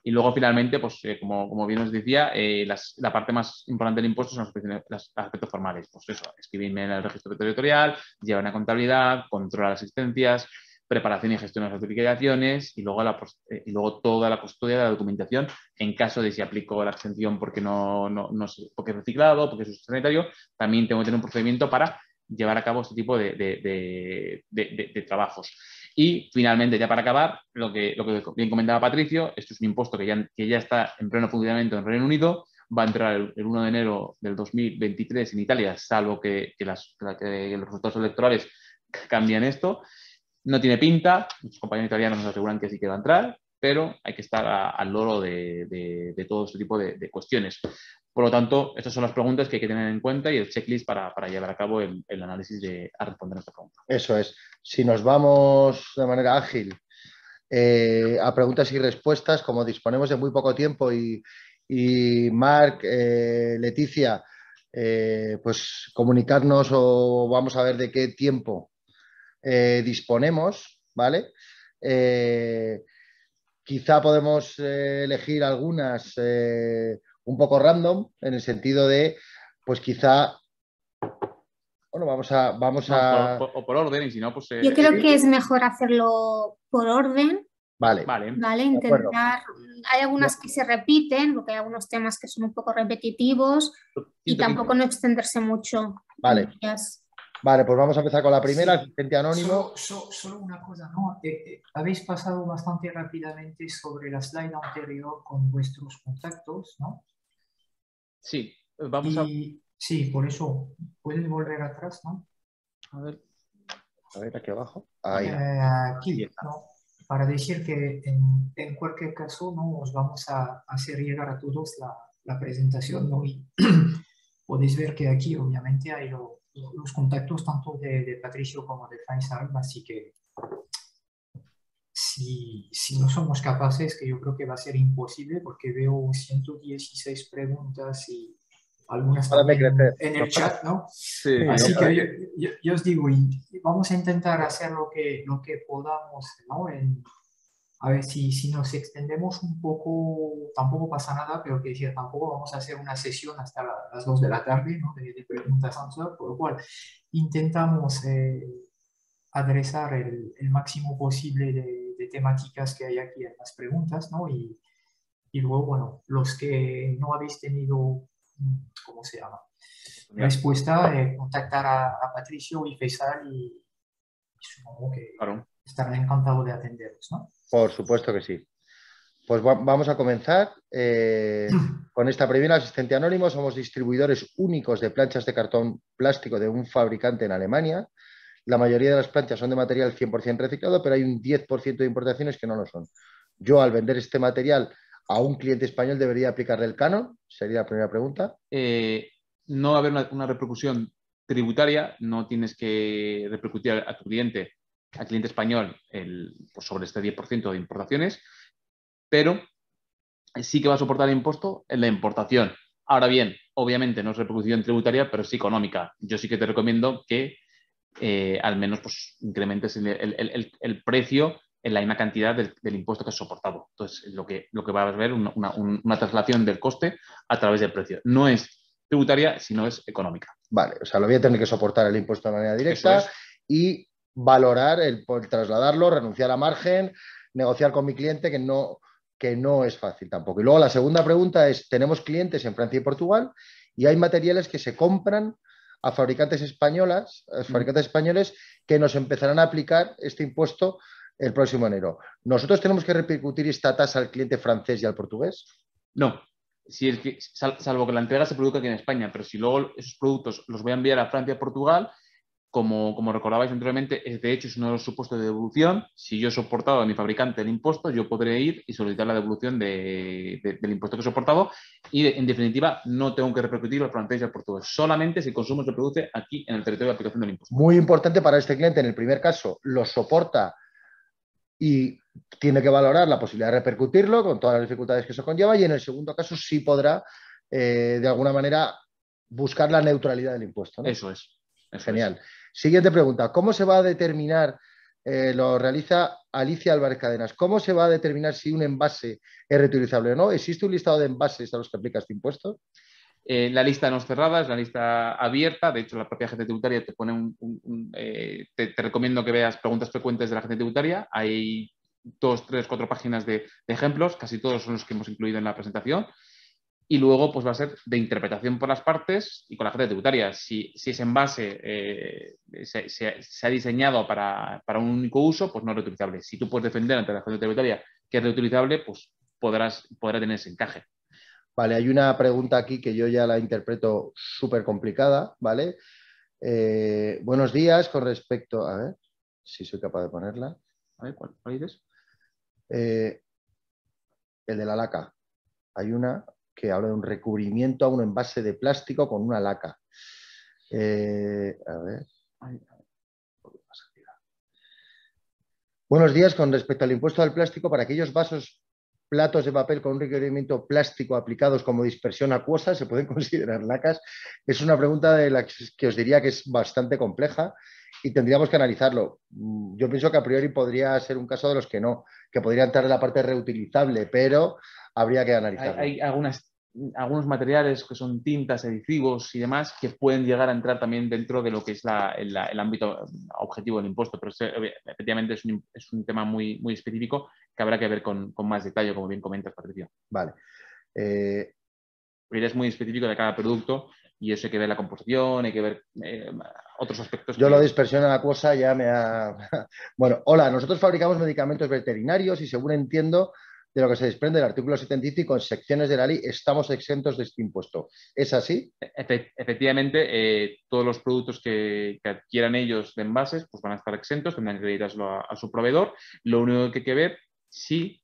Y luego, finalmente, pues, como bien os decía, la parte más importante del impuesto son los aspectos formales. Pues eso, escribirme en el registro territorial, llevar una contabilidad, controlar las existencias, preparación y gestión de las liquidaciones y luego toda la custodia de la documentación en caso de si aplico la exención porque porque es reciclado, porque es sanitario, también tengo que tener un procedimiento para llevar a cabo este tipo de trabajos. Y finalmente, ya para acabar, lo que bien comentaba Patricio, esto es un impuesto que ya está en pleno funcionamiento en Reino Unido, va a entrar el 1 de enero del 2023 en Italia, salvo que los resultados electorales cambian esto. No tiene pinta, los compañeros italianos nos aseguran que sí que va a entrar, pero hay que estar al loro de todo este tipo de cuestiones. Por lo tanto, estas son las preguntas que hay que tener en cuenta y el checklist para llevar a cabo el análisis a responder a esta pregunta. Eso es. Si nos vamos de manera ágil a preguntas y respuestas, como disponemos de muy poco tiempo y Marc, Leticia, pues comunicarnos o vamos a ver de qué tiempo disponemos, ¿vale? Quizá podemos elegir algunas un poco random, en el sentido de, pues quizá, bueno, vamos a... O por orden, y si no, pues... Yo creo que es mejor hacerlo por orden. Vale. Vale, intentar... Hay algunas que se repiten, porque hay algunos temas que son un poco repetitivos y tampoco no extenderse mucho. Vale. Vale, pues vamos a empezar con la primera, sí. Asistente anónimo. Solo una cosa, ¿no? Habéis pasado bastante rápidamente sobre la slide anterior con vuestros contactos, ¿no? Sí, Sí, por eso, ¿puedes volver atrás, no? A ver, aquí abajo. Ahí. Aquí, ¿no? Para decir que en cualquier caso, ¿no? Os vamos a hacer llegar a todos la presentación, ¿no? Y podéis ver que aquí, obviamente, hay los contactos tanto de Patricio como de Faisal, así que si no somos capaces, que yo creo que va a ser imposible, porque veo 116 preguntas y algunas también en el chat, ¿no? Sí, así que yo os digo, y vamos a intentar hacer lo que podamos, ¿no? A ver, si nos extendemos un poco, tampoco pasa nada, pero que decir, tampoco vamos a hacer una sesión hasta las 2 de la tarde, ¿no? de preguntas answer, por lo cual intentamos adresar el máximo posible de temáticas que hay aquí en las preguntas, ¿no? Y luego, bueno, los que no habéis tenido, ¿cómo se llama? Respuesta, contactar a Patricio y Faisal y supongo que estarán encantados de atenderos, ¿no? Por supuesto que sí. Pues vamos a comenzar con esta primera, asistente anónimo. Somos distribuidores únicos de planchas de cartón plástico de un fabricante en Alemania. La mayoría de las planchas son de material 100% reciclado, pero hay un 10% de importaciones que no lo son. Yo, al vender este material a un cliente español, ¿debería aplicarle el canon? Sería la primera pregunta. No va a haber una repercusión tributaria, no tienes que repercutir a tu cliente, al cliente español, pues sobre este 10% de importaciones, pero sí que va a soportar el impuesto en la importación. Ahora bien, obviamente no es repercusión tributaria, pero sí económica. Yo sí que te recomiendo que al menos pues, incrementes el precio en la misma cantidad del impuesto que has soportado. Entonces, lo que va a haber una traslación del coste a través del precio. No es tributaria, sino es económica. Vale, o sea, lo voy a tener que soportar el impuesto de manera directa y valorar el trasladarlo, renunciar a margen, negociar con mi cliente, que no es fácil tampoco. Y luego la segunda pregunta es, tenemos clientes en Francia y Portugal y hay materiales que se compran a fabricantes españoles que nos empezarán a aplicar este impuesto el próximo enero. ¿Nosotros tenemos que repercutir esta tasa al cliente francés y al portugués? No. Salvo que la entrega se produzca aquí en España, pero si luego esos productos los voy a enviar a Francia y Portugal, como recordabais anteriormente, de hecho es uno de los supuestos de devolución. Si yo he soportado a mi fabricante el impuesto, yo podré ir y solicitar la devolución del impuesto que he soportado y, en definitiva, no tengo que repercutir al francés y al portugués, solamente si el consumo se produce aquí en el territorio de aplicación del impuesto. Muy importante para este cliente, en el primer caso, lo soporta y tiene que valorar la posibilidad de repercutirlo con todas las dificultades que eso conlleva, y en el segundo caso sí podrá, de alguna manera, buscar la neutralidad del impuesto, ¿no? Eso es. Genial. Siguiente pregunta. ¿Cómo se va a determinar lo realiza Alicia Álvarez Cadenas. ¿Cómo se va a determinar si un envase es reutilizable o no? ¿Existe un listado de envases a los que aplica este impuesto? La lista no es cerrada, es la lista abierta. De hecho, la propia agencia tributaria te pone te recomiendo que veas preguntas frecuentes de la agencia tributaria. Hay 2, 3, 4 páginas de ejemplos, casi todos son los que hemos incluido en la presentación. Y luego pues va a ser de interpretación por las partes y con la agencia tributaria. Si ese envase se ha diseñado para un único uso, pues no es reutilizable. Si tú puedes defender ante la agencia tributaria que es reutilizable, pues podrá tener ese encaje. Vale, hay una pregunta aquí que yo ya la interpreto súper complicada, ¿vale? Buenos días, con respecto... A ver si soy capaz de ponerla. A ver, ¿cuál dices? El de la laca. Hay una que habla de un recubrimiento a un envase de plástico con una laca. A ver. Buenos días, con respecto al impuesto al plástico, para aquellos vasos, platos de papel con un recubrimiento plástico aplicados como dispersión acuosa, ¿se pueden considerar lacas? Es una pregunta de la que os diría que es bastante compleja y tendríamos que analizarlo. Yo pienso que a priori podría ser un caso de los que no, que podría entrar en la parte reutilizable, pero habría que analizarlo. Hay algunos materiales que son tintas, adhesivos y demás que pueden llegar a entrar también dentro de lo que es el ámbito objetivo del impuesto, pero efectivamente es un tema muy, muy específico que habrá que ver con más detalle, como bien comentas, Patricio. Vale. Es muy específico de cada producto y eso hay que ver la composición, hay que ver otros aspectos. Yo lo de dispersión acuosa ya me ha... Bueno, hola, nosotros fabricamos medicamentos veterinarios y según entiendo de lo que se desprende del artículo 75 en secciones de la ley estamos exentos de este impuesto. ¿Es así? Efectivamente, todos los productos que adquieran ellos de envases pues van a estar exentos, tendrán que acreditárselo a su proveedor. Lo único que hay que ver si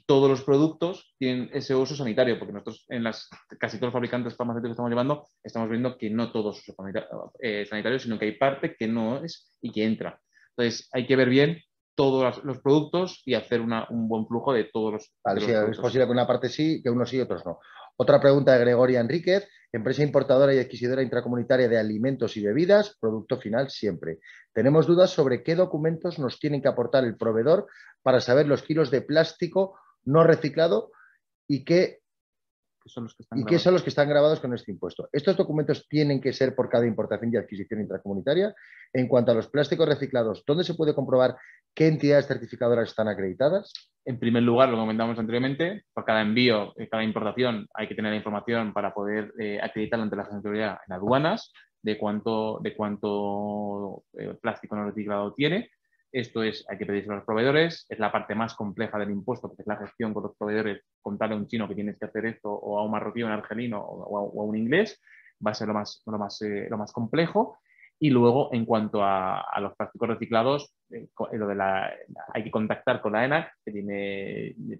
todos los productos tienen ese uso sanitario, porque nosotros en casi todos los fabricantes farmacéuticos que estamos llevando estamos viendo que no todos son sanitarios, sino que hay parte que no es y que entra. Entonces hay que ver bien todos los productos y hacer un buen flujo de todos los, vale, de los sí, productos. Es posible que una parte sí, que unos sí y otros no. Otra pregunta de Gregoria Enríquez. Empresa importadora y adquisidora intracomunitaria de alimentos y bebidas, producto final siempre. Tenemos dudas sobre qué documentos nos tienen que aportar el proveedor para saber los kilos de plástico no reciclado y qué son los que están grabados con este impuesto. Estos documentos tienen que ser por cada importación y adquisición intracomunitaria. En cuanto a los plásticos reciclados, ¿dónde se puede comprobar qué entidades certificadoras están acreditadas? En primer lugar, lo comentamos anteriormente, por cada envío, cada importación hay que tener la información para poder acreditarlo ante la agencia de seguridad en aduanas de cuánto plástico no reciclado tiene. Esto hay que pedírselo a los proveedores, es la parte más compleja del impuesto, porque es la gestión con los proveedores, contarle a un chino que tienes que hacer esto, o a un marroquí, un argelino, o a un inglés, va a ser lo más complejo. Y luego, en cuanto a los plásticos reciclados, hay que contactar con la ENAC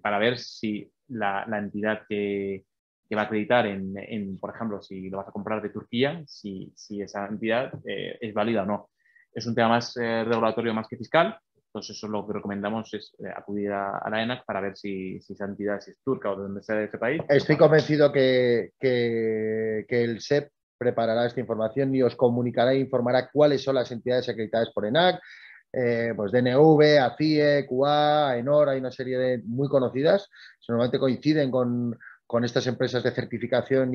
para ver si la entidad que va a acreditar por ejemplo, si lo vas a comprar de Turquía, si esa entidad es válida o no. Es un tema más regulatorio más que fiscal, entonces eso lo que recomendamos es acudir a la ENAC para ver si esa entidad es turca o de donde sea de ese país. Estoy convencido que el SEP preparará esta información y os comunicará e informará cuáles son las entidades acreditadas por ENAC, pues DNV, ACIE, QA, AENOR, hay una serie de muy conocidas, normalmente coinciden con estas empresas de certificación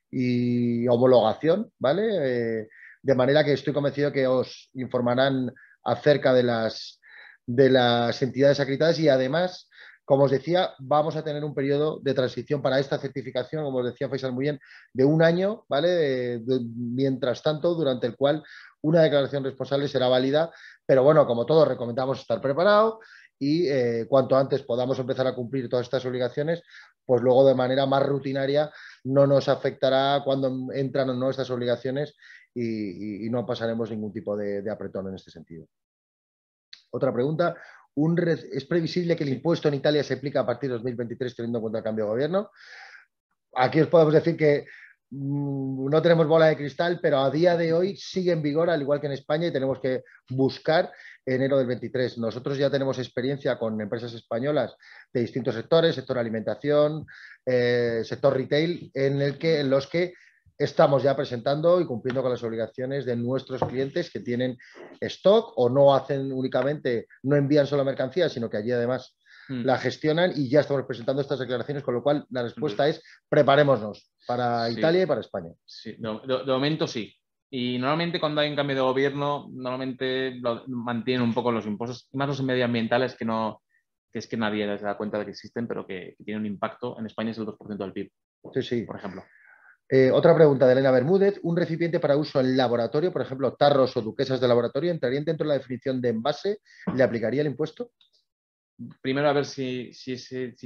y homologación, ¿vale? De manera que estoy convencido que os informarán acerca de las entidades acreditadas y además, como os decía, vamos a tener un periodo de transición para esta certificación, como os decía Faisal muy bien, de un año, ¿vale? Mientras tanto, durante el cual una declaración responsable será válida, pero bueno, como todos recomendamos estar preparado y cuanto antes podamos empezar a cumplir todas estas obligaciones, pues luego de manera más rutinaria no nos afectará cuando entran o no estas obligaciones y no pasaremos ningún tipo de apretón en este sentido. Otra pregunta. ¿Es previsible que el impuesto en Italia se aplique a partir de 2023 teniendo en cuenta el cambio de gobierno? Aquí os podemos decir que no tenemos bola de cristal, pero a día de hoy sigue en vigor, al igual que en España, y tenemos que buscar enero del 23. Nosotros ya tenemos experiencia con empresas españolas de distintos sectores, sector alimentación, sector retail, en los que estamos ya presentando y cumpliendo con las obligaciones de nuestros clientes que tienen stock o no hacen únicamente, no envían solo mercancías, sino que allí además la gestionan, y ya estamos presentando estas declaraciones, con lo cual la respuesta es preparémonos para Italia y para España. Sí, de momento sí. Y normalmente cuando hay un cambio de gobierno, normalmente mantienen un poco los impuestos, más los medioambientales, que es que nadie se da cuenta de que existen, pero que tienen un impacto. En España es el 2% del PIB, sí. por ejemplo. Otra pregunta de Elena Bermúdez. ¿Un recipiente para uso en laboratorio, por ejemplo, tarros o duquesas de laboratorio, entrarían dentro de la definición de envase? ¿Le aplicaría el impuesto? Primero a ver si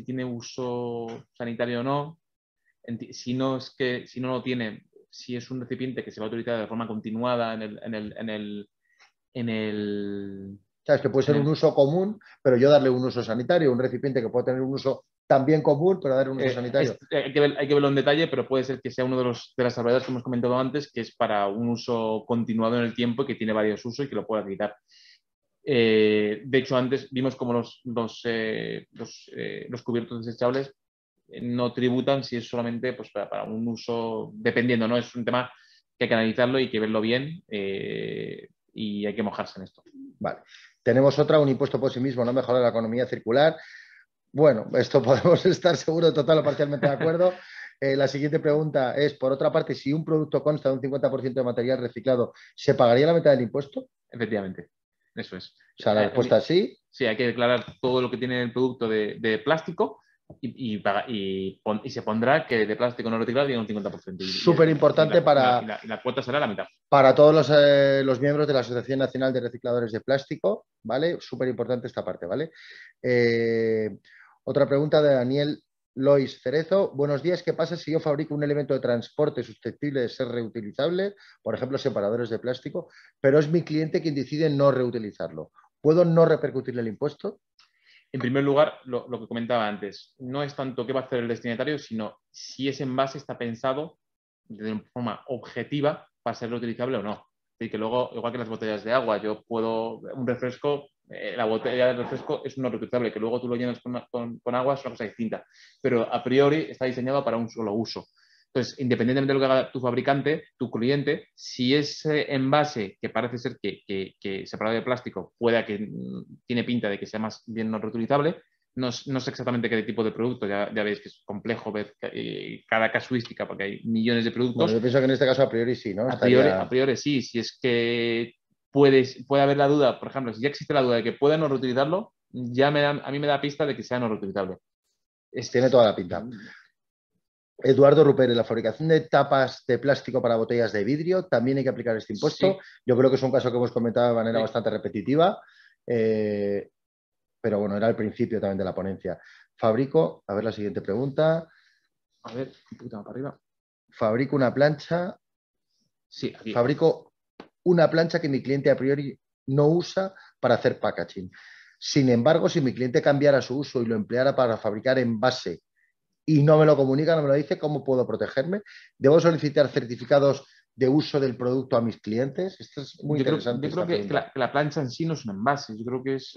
tiene uso sanitario o no. Si no lo tiene, si es un recipiente que se va a utilizar de forma continuada Sabes que puede ser un uso común, pero yo darle un uso sanitario, un recipiente que puede tener un uso también común, pero darle un uso sanitario. Hay que verlo en detalle, pero puede ser que sea uno de las salvedades que hemos comentado antes, que es para un uso continuado en el tiempo y que tiene varios usos y que lo puede quitar. De hecho, antes vimos como los cubiertos desechables no tributan si es solamente pues, para un uso, dependiendo, ¿no? Es un tema que hay que analizarlo y hay que verlo bien y hay que mojarse en esto. Vale. Tenemos otra, un impuesto por sí mismo no mejora la economía circular. Bueno, esto podemos estar seguro total o parcialmente de acuerdo. La siguiente pregunta es, por otra parte, si un producto consta de un 50% de material reciclado, ¿se pagaría la mitad del impuesto? Efectivamente, eso es. O sea, la respuesta es sí. Sí, hay que declarar todo lo que tiene el producto de plástico y se pondrá que de plástico no reciclado tiene un 50%. Súper importante para... Y la cuota será la mitad. Para todos los miembros de la Asociación Nacional de Recicladores de Plástico, ¿vale? Súper importante esta parte, ¿vale? Otra pregunta de Daniel Lois Cerezo. Buenos días, ¿qué pasa si yo fabrico un elemento de transporte susceptible de ser reutilizable, por ejemplo, separadores de plástico, pero es mi cliente quien decide no reutilizarlo? ¿Puedo no repercutirle el impuesto? En primer lugar, lo que comentaba antes, no es tanto qué va a hacer el destinatario, sino si ese envase está pensado de una forma objetiva para ser reutilizable o no. Es decir, que luego, igual que las botellas de agua, yo puedo, un refresco, la botella de refresco es no reutilizable, que luego tú lo llenas con agua es una cosa distinta, pero a priori está diseñado para un solo uso. Entonces, independientemente de lo que haga tu fabricante, tu cliente, si ese envase, que parece ser que separado de plástico, tiene pinta de que sea más bien no reutilizable, no sé exactamente qué tipo de producto, ya veis que es complejo ver cada casuística porque hay millones de productos. Bueno, yo pienso que en este caso a priori sí, ¿no? A priori sí, si es que puede haber la duda, por ejemplo, si ya existe la duda de que pueda no reutilizarlo, a mí me da pista de que sea no reutilizable. Tiene toda la pinta. Eduardo Rupert, en la fabricación de tapas de plástico para botellas de vidrio, ¿también hay que aplicar este impuesto? Sí. Yo creo que es un caso que hemos comentado de manera bastante repetitiva, pero bueno, era el principio también de la ponencia. Fabrico, a ver la siguiente pregunta. A ver, un poquito más para arriba. Fabrico una plancha. Sí, aquí. Fabrico una plancha que mi cliente a priori no usa para hacer packaging. Sin embargo, si mi cliente cambiara su uso y lo empleara para fabricar envase y no me lo comunica, no me lo dice, ¿cómo puedo protegerme? ¿Debo solicitar certificados de uso del producto a mis clientes? Esto es muy interesante. Yo creo que la plancha en sí no es un envase, yo creo que es...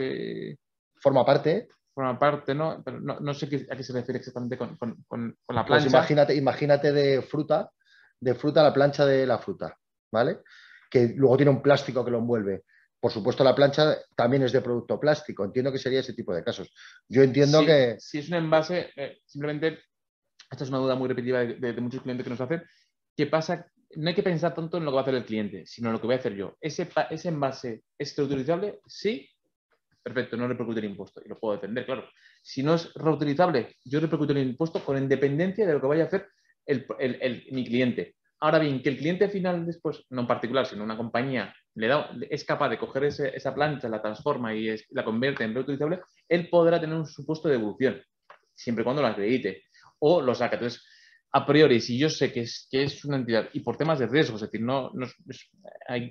Forma parte. Forma parte, ¿no? Pero no sé a qué se refiere exactamente con la plancha. Pues imagínate de fruta la plancha de la fruta, ¿vale? Que luego tiene un plástico que lo envuelve. Por supuesto, la plancha también es de producto plástico. Entiendo que sería ese tipo de casos. Yo entiendo que... Si es un envase, simplemente, esta es una duda muy repetitiva de muchos clientes que nos hacen, ¿qué pasa? No hay que pensar tanto en lo que va a hacer el cliente, sino en lo que voy a hacer yo. ¿Ese envase es reutilizable? Sí. Perfecto, no repercute el impuesto. Y lo puedo defender, claro. Si no es reutilizable, yo repercuto el impuesto con independencia de lo que vaya a hacer mi cliente. Ahora bien, que el cliente final después, no en particular, sino una compañía, es capaz de coger esa plancha, la transforma y la convierte en reutilizable, él podrá tener un supuesto de devolución, siempre y cuando lo acredite o lo saca. Entonces, a priori, si yo sé que es una entidad y por temas de riesgo, es decir,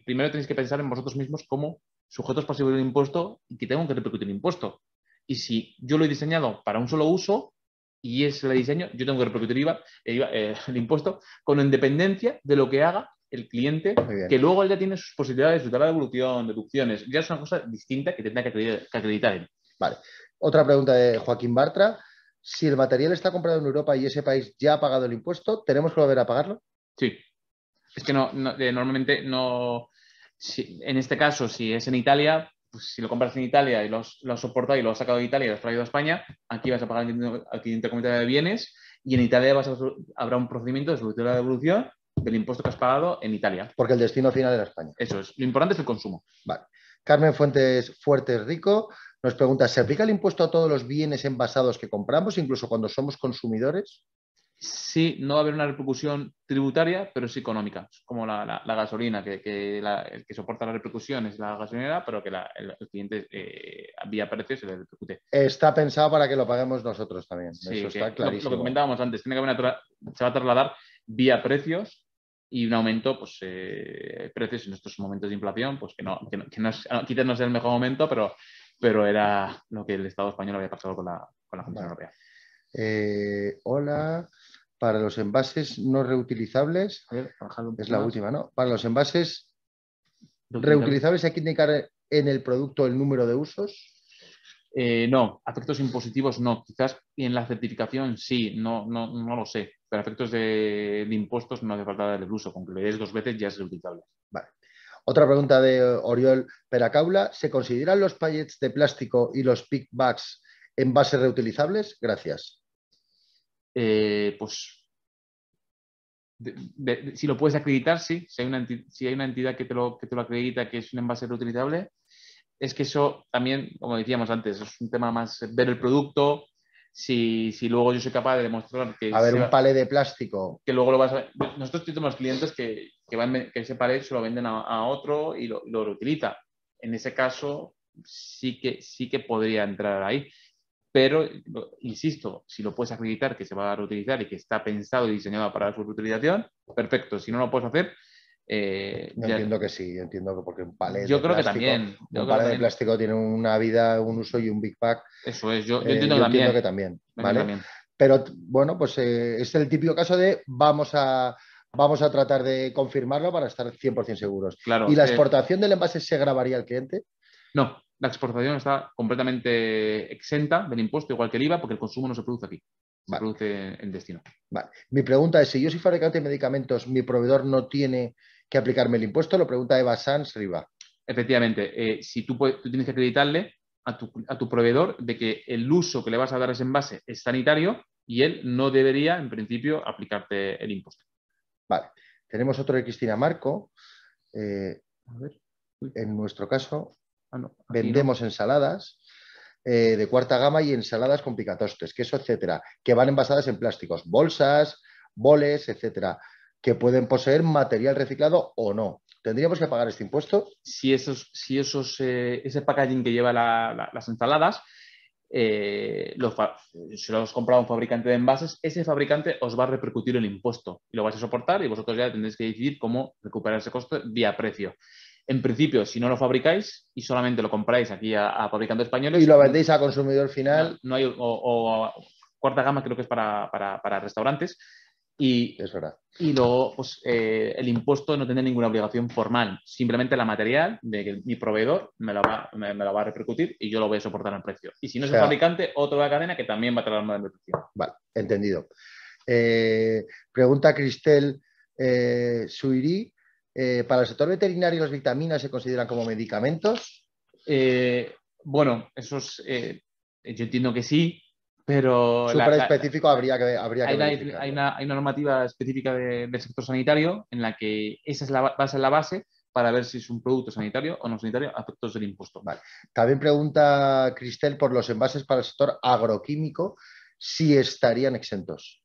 primero tenéis que pensar en vosotros mismos como sujetos pasivos del impuesto y que tengo que repercutir el impuesto. Y si yo lo he diseñado para un solo uso, y es el diseño, yo tengo que repercutir el impuesto con independencia de lo que haga el cliente, que luego él ya tiene sus posibilidades de disfrutar la devolución, deducciones. Ya es una cosa distinta que tendrá que acreditar él. Vale. Otra pregunta de Joaquín Bartra. Si el material está comprado en Europa y ese país ya ha pagado el impuesto, ¿tenemos que volver a pagarlo? Sí. Es que normalmente no. En este caso, si es en Italia, pues si lo compras en Italia y lo has soportado y lo has sacado de Italia y lo has traído a España, aquí vas a pagar al cliente comunitario de bienes y en Italia habrá un procedimiento de solicitud de devolución del impuesto que has pagado en Italia. Porque el destino final era España. Eso es. Lo importante es el consumo. Vale. Carmen Fuertes Rico nos pregunta, ¿se aplica el impuesto a todos los bienes envasados que compramos, incluso cuando somos consumidores? Sí, no va a haber una repercusión tributaria, pero sí económica. Es como la gasolina, el que soporta la repercusión es la gasolinera, pero que el cliente vía precios se le repercute. Está pensado para que lo paguemos nosotros también. Sí, eso está clarísimo. Lo que comentábamos antes, se va a trasladar vía precios y un aumento, pues precios en estos momentos de inflación, pues que no quizás no sea el mejor momento, pero era lo que el Estado español había pasado con la Comisión Europea. Hola, para los envases no reutilizables, es la última, ¿no? Para los envases reutilizables hay que indicar en el producto el número de usos. No, efectos impositivos no. Quizás en la certificación sí, no lo sé. Pero efectos de impuestos no hace falta darle el uso. Con que le des 2 veces ya es reutilizable. Vale. Otra pregunta de Oriol Peracaula. ¿Se consideran los pallets de plástico y los pick bags envases reutilizables? Gracias. Pues si lo puedes acreditar, sí. Si hay una entidad que te lo acredita que es un envase reutilizable, es que eso también, como decíamos antes, es un tema más ver el producto. Si luego yo soy capaz de demostrar que... A ver, un palé de plástico. Que luego lo vas a... Nosotros tenemos clientes que ese palé se lo venden a otro y lo reutiliza. En ese caso, sí que podría entrar ahí. Pero, insisto, si lo puedes acreditar que se va a reutilizar y que está pensado y diseñado para su reutilización, perfecto. Si no lo puedes hacer... entiendo que sí, entiendo que porque un palé yo de creo plástico, que también. Un palé de plástico tiene una vida, un uso y un Big Pack. Eso es, yo entiendo que también. ¿Vale? También. Pero bueno, pues es el típico caso de vamos a tratar de confirmarlo para estar 100% seguros. Claro, ¿Y la exportación del envase se grabaría al cliente? No, la exportación está completamente exenta del impuesto, igual que el IVA, porque el consumo no se produce aquí. Se produce en destino. Vale. Mi pregunta es, si yo soy fabricante de medicamentos, mi proveedor no tiene que aplicarme el impuesto, lo pregunta Eva Sanz Riva. Efectivamente, si tú tienes que acreditarle a tu proveedor de que el uso que le vas a dar a ese envase es sanitario y él no debería, en principio, aplicarte el impuesto. Vale. Tenemos otro de Cristina Marco. En nuestro caso, vendemos ensaladas de cuarta gama y ensaladas con picatostes, queso, etcétera, que van envasadas en plásticos, bolsas, boles, etcétera, que pueden poseer material reciclado o no. ¿Tendríamos que pagar este impuesto? Si ese packaging que lleva las ensaladas, si lo has comprado a un fabricante de envases, ese fabricante os va a repercutir el impuesto y lo vais a soportar y vosotros ya tendréis que decidir cómo recuperar ese coste vía precio. En principio, si no lo fabricáis y solamente lo compráis aquí a fabricantes españoles... Y lo vendéis a consumidor final... No hay, o cuarta gama creo que es para restaurantes. Es verdad. Y luego, pues, el impuesto no tendrá ninguna obligación formal. Simplemente la material de que mi proveedor me lo va a repercutir y yo lo voy a soportar al precio. Y si no es el fabricante, otra de la cadena que también va a traer más repercusión. Vale, entendido. Pregunta Cristel Suiri. ¿Para el sector veterinario las vitaminas se consideran como medicamentos? Bueno, eso es, yo entiendo que sí, pero... Súper específico habría que verificarlo. Hay una normativa específica del sector sanitario en la que esa es la base para ver si es un producto sanitario o no sanitario a efectos del impuesto. Vale. También pregunta Cristel por los envases para el sector agroquímico, si estarían exentos.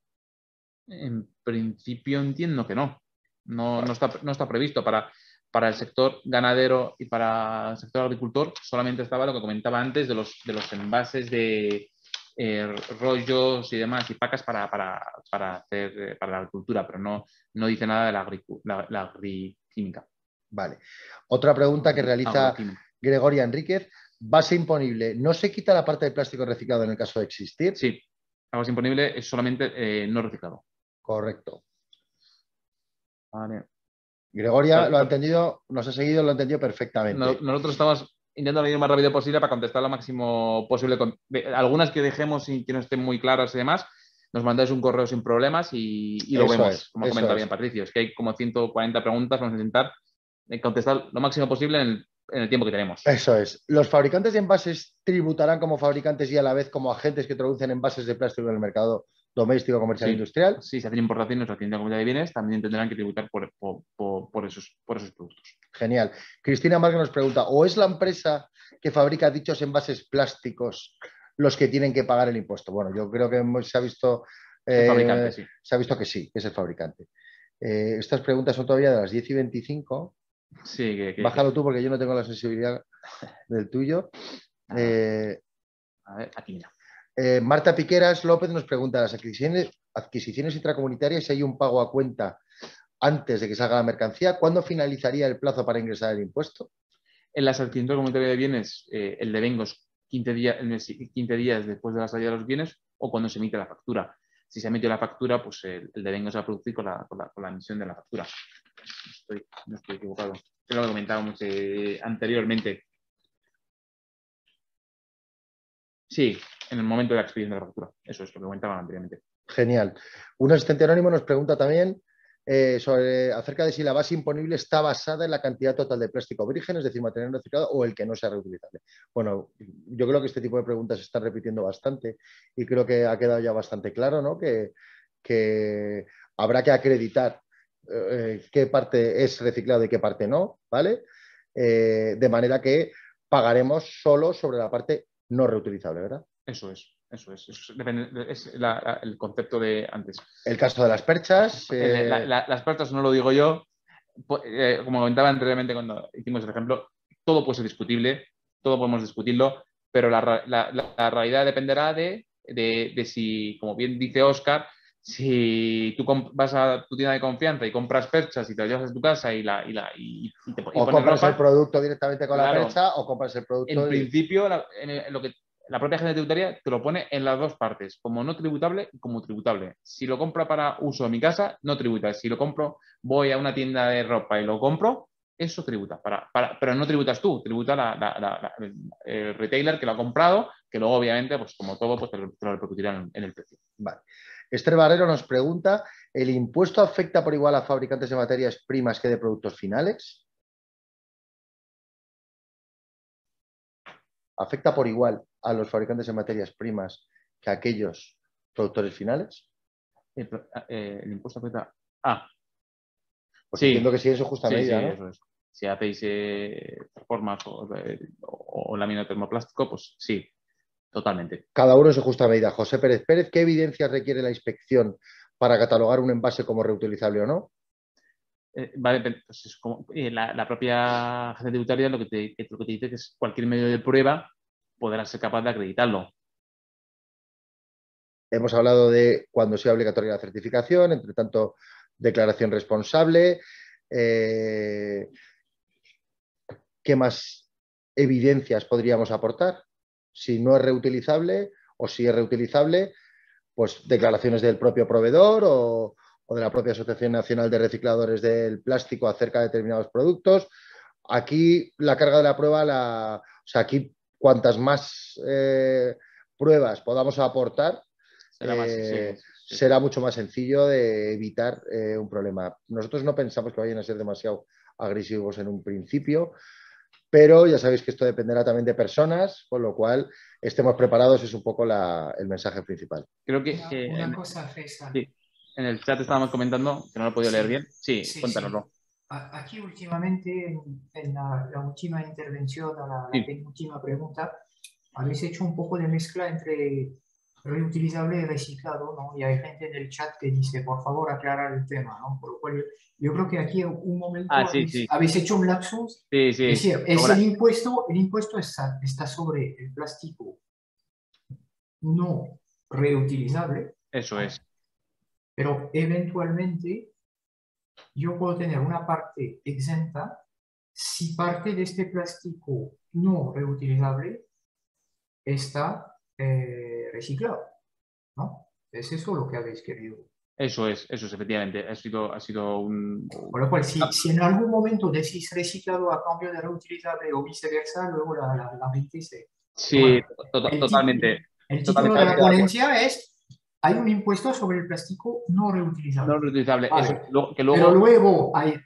En principio entiendo que no. No está previsto para el sector ganadero y para el sector agricultor. Solamente estaba lo que comentaba antes de los envases de rollos y demás y pacas para la agricultura, pero no dice nada de la agriquímica. Vale. Otra pregunta que realiza Gregoria Enríquez. Base imponible, ¿no se quita la parte de plástico reciclado en el caso de existir? Sí, la base imponible es solamente no reciclado. Correcto. Vale. Gregoria lo ha entendido, nos ha seguido, lo ha entendido perfectamente. Nosotros estamos intentando ir lo más rápido posible para contestar lo máximo posible. Algunas que dejemos y que no estén muy claras y demás, nos mandáis un correo sin problemas y lo vemos, como ha comentado bien Patricio. Es que hay como 140 preguntas, vamos a intentar contestar lo máximo posible en el tiempo que tenemos. Eso es. ¿Los fabricantes de envases tributarán como fabricantes y a la vez como agentes que introducen envases de plástico en el mercado doméstico, comercial e industrial? Sí, si hacen importaciones o Hacienda Comunidad de Bienes, también tendrán que tributar por esos productos. Genial. Cristina Marga nos pregunta, ¿o es la empresa que fabrica dichos envases plásticos los que tienen que pagar el impuesto? Bueno, yo creo que se ha visto, el fabricante, sí. Se ha visto que sí, que es el fabricante. Estas preguntas son todavía de las 10:25. Sí, Bájalo tú porque yo no tengo la sensibilidad del tuyo. A ver, aquí mira. Marta Piqueras López nos pregunta, ¿las adquisiciones intracomunitarias, si hay un pago a cuenta antes de que salga la mercancía, ¿cuándo finalizaría el plazo para ingresar el impuesto? En las adquisiciones intracomunitarias de bienes, el devengo es 15 días después de la salida de los bienes o cuando se emite la factura. Si se ha emitido la factura, pues el devengo se va a producir con la emisión de la factura. No estoy equivocado. Es lo que comentábamos anteriormente. Sí, en el momento de la expedición de la factura. Eso es lo que comentaba anteriormente. Genial. Un asistente anónimo nos pregunta también acerca de si la base imponible está basada en la cantidad total de plástico virgen, es decir, material reciclado, o el que no sea reutilizable. Bueno, yo creo que este tipo de preguntas se están repitiendo bastante y creo que ha quedado ya bastante claro, ¿no? Que habrá que acreditar qué parte es reciclado y qué parte no, ¿vale? De manera que pagaremos solo sobre la parte no reutilizable, ¿verdad? Eso es. Depende, es el concepto de antes. El caso de las perchas. Las perchas no lo digo yo. Como comentaba anteriormente cuando hicimos el ejemplo, todo puede ser discutible, todo podemos discutirlo, pero la realidad dependerá de si, como bien dice Óscar, si tú vas a tu tienda de confianza y compras perchas y te las llevas a tu casa o compras el producto directamente con la percha o compras el producto. En principio, la propia agencia tributaria te lo pone en las dos partes, como no tributable y como tributable. Si lo compro para uso en mi casa, no tributa. Si lo compro, voy a una tienda de ropa y lo compro, eso tributa. Pero no tributas tú, tributa el retailer que lo ha comprado, que luego, obviamente, pues como todo, pues te lo repercutirá en el precio. Vale. Esther Barrero nos pregunta, ¿el impuesto afecta por igual a fabricantes de materias primas que de productos finales? ¿Afecta por igual a los fabricantes de materias primas que a aquellos productores finales? El impuesto afecta... Pues sí. Entiendo que sí, en su justa medida, ¿no? Eso es. Si hacéis formas o lámina termoplástico, pues sí, totalmente. Cada uno en su justa medida. José Pérez Pérez, ¿qué evidencias requiere la inspección para catalogar un envase como reutilizable o no? Vale, pues es como, la propia agencia tributaria lo que te dice que es cualquier medio de prueba podrá ser capaz de acreditarlo. Hemos hablado de cuando sea obligatoria la certificación, entre tanto, declaración responsable. ¿Qué más evidencias podríamos aportar? Si no es reutilizable o si es reutilizable, pues declaraciones del propio proveedor o de la propia Asociación Nacional de Recicladores del Plástico acerca de determinados productos. Aquí la carga de la prueba, o sea, aquí cuantas más pruebas podamos aportar, será mucho más sencillo de evitar un problema. Nosotros no pensamos que vayan a ser demasiado agresivos en un principio, pero ya sabéis que esto dependerá también de personas, con lo cual estemos preparados es un poco el mensaje principal. Creo que una cosa, César. Sí, en el chat estábamos comentando, que no lo he podido leer bien. Sí, cuéntanoslo. Aquí últimamente, en la última intervención, la penúltima pregunta, habéis hecho un poco de mezcla entre reutilizable y reciclado, ¿no? Y hay gente en el chat que dice, por favor, aclarar el tema, ¿no? Por lo cual yo creo que aquí en un momento habéis hecho un lapsus. Sí. Es decir, el impuesto está sobre el plástico no reutilizable. Eso es. Pero eventualmente yo puedo tener una parte exenta si parte de este plástico no reutilizable está reciclado, ¿no? Es eso lo que habéis querido. Eso es, efectivamente. Ha sido un... Con lo cual, si en algún momento decís reciclado a cambio de reutilizable o viceversa, luego la gente se... Sí, bueno, totalmente. El título de la ponencia es hay un impuesto sobre el plástico no reutilizable. No reutilizable. Vale. Eso, que luego... Pero luego hay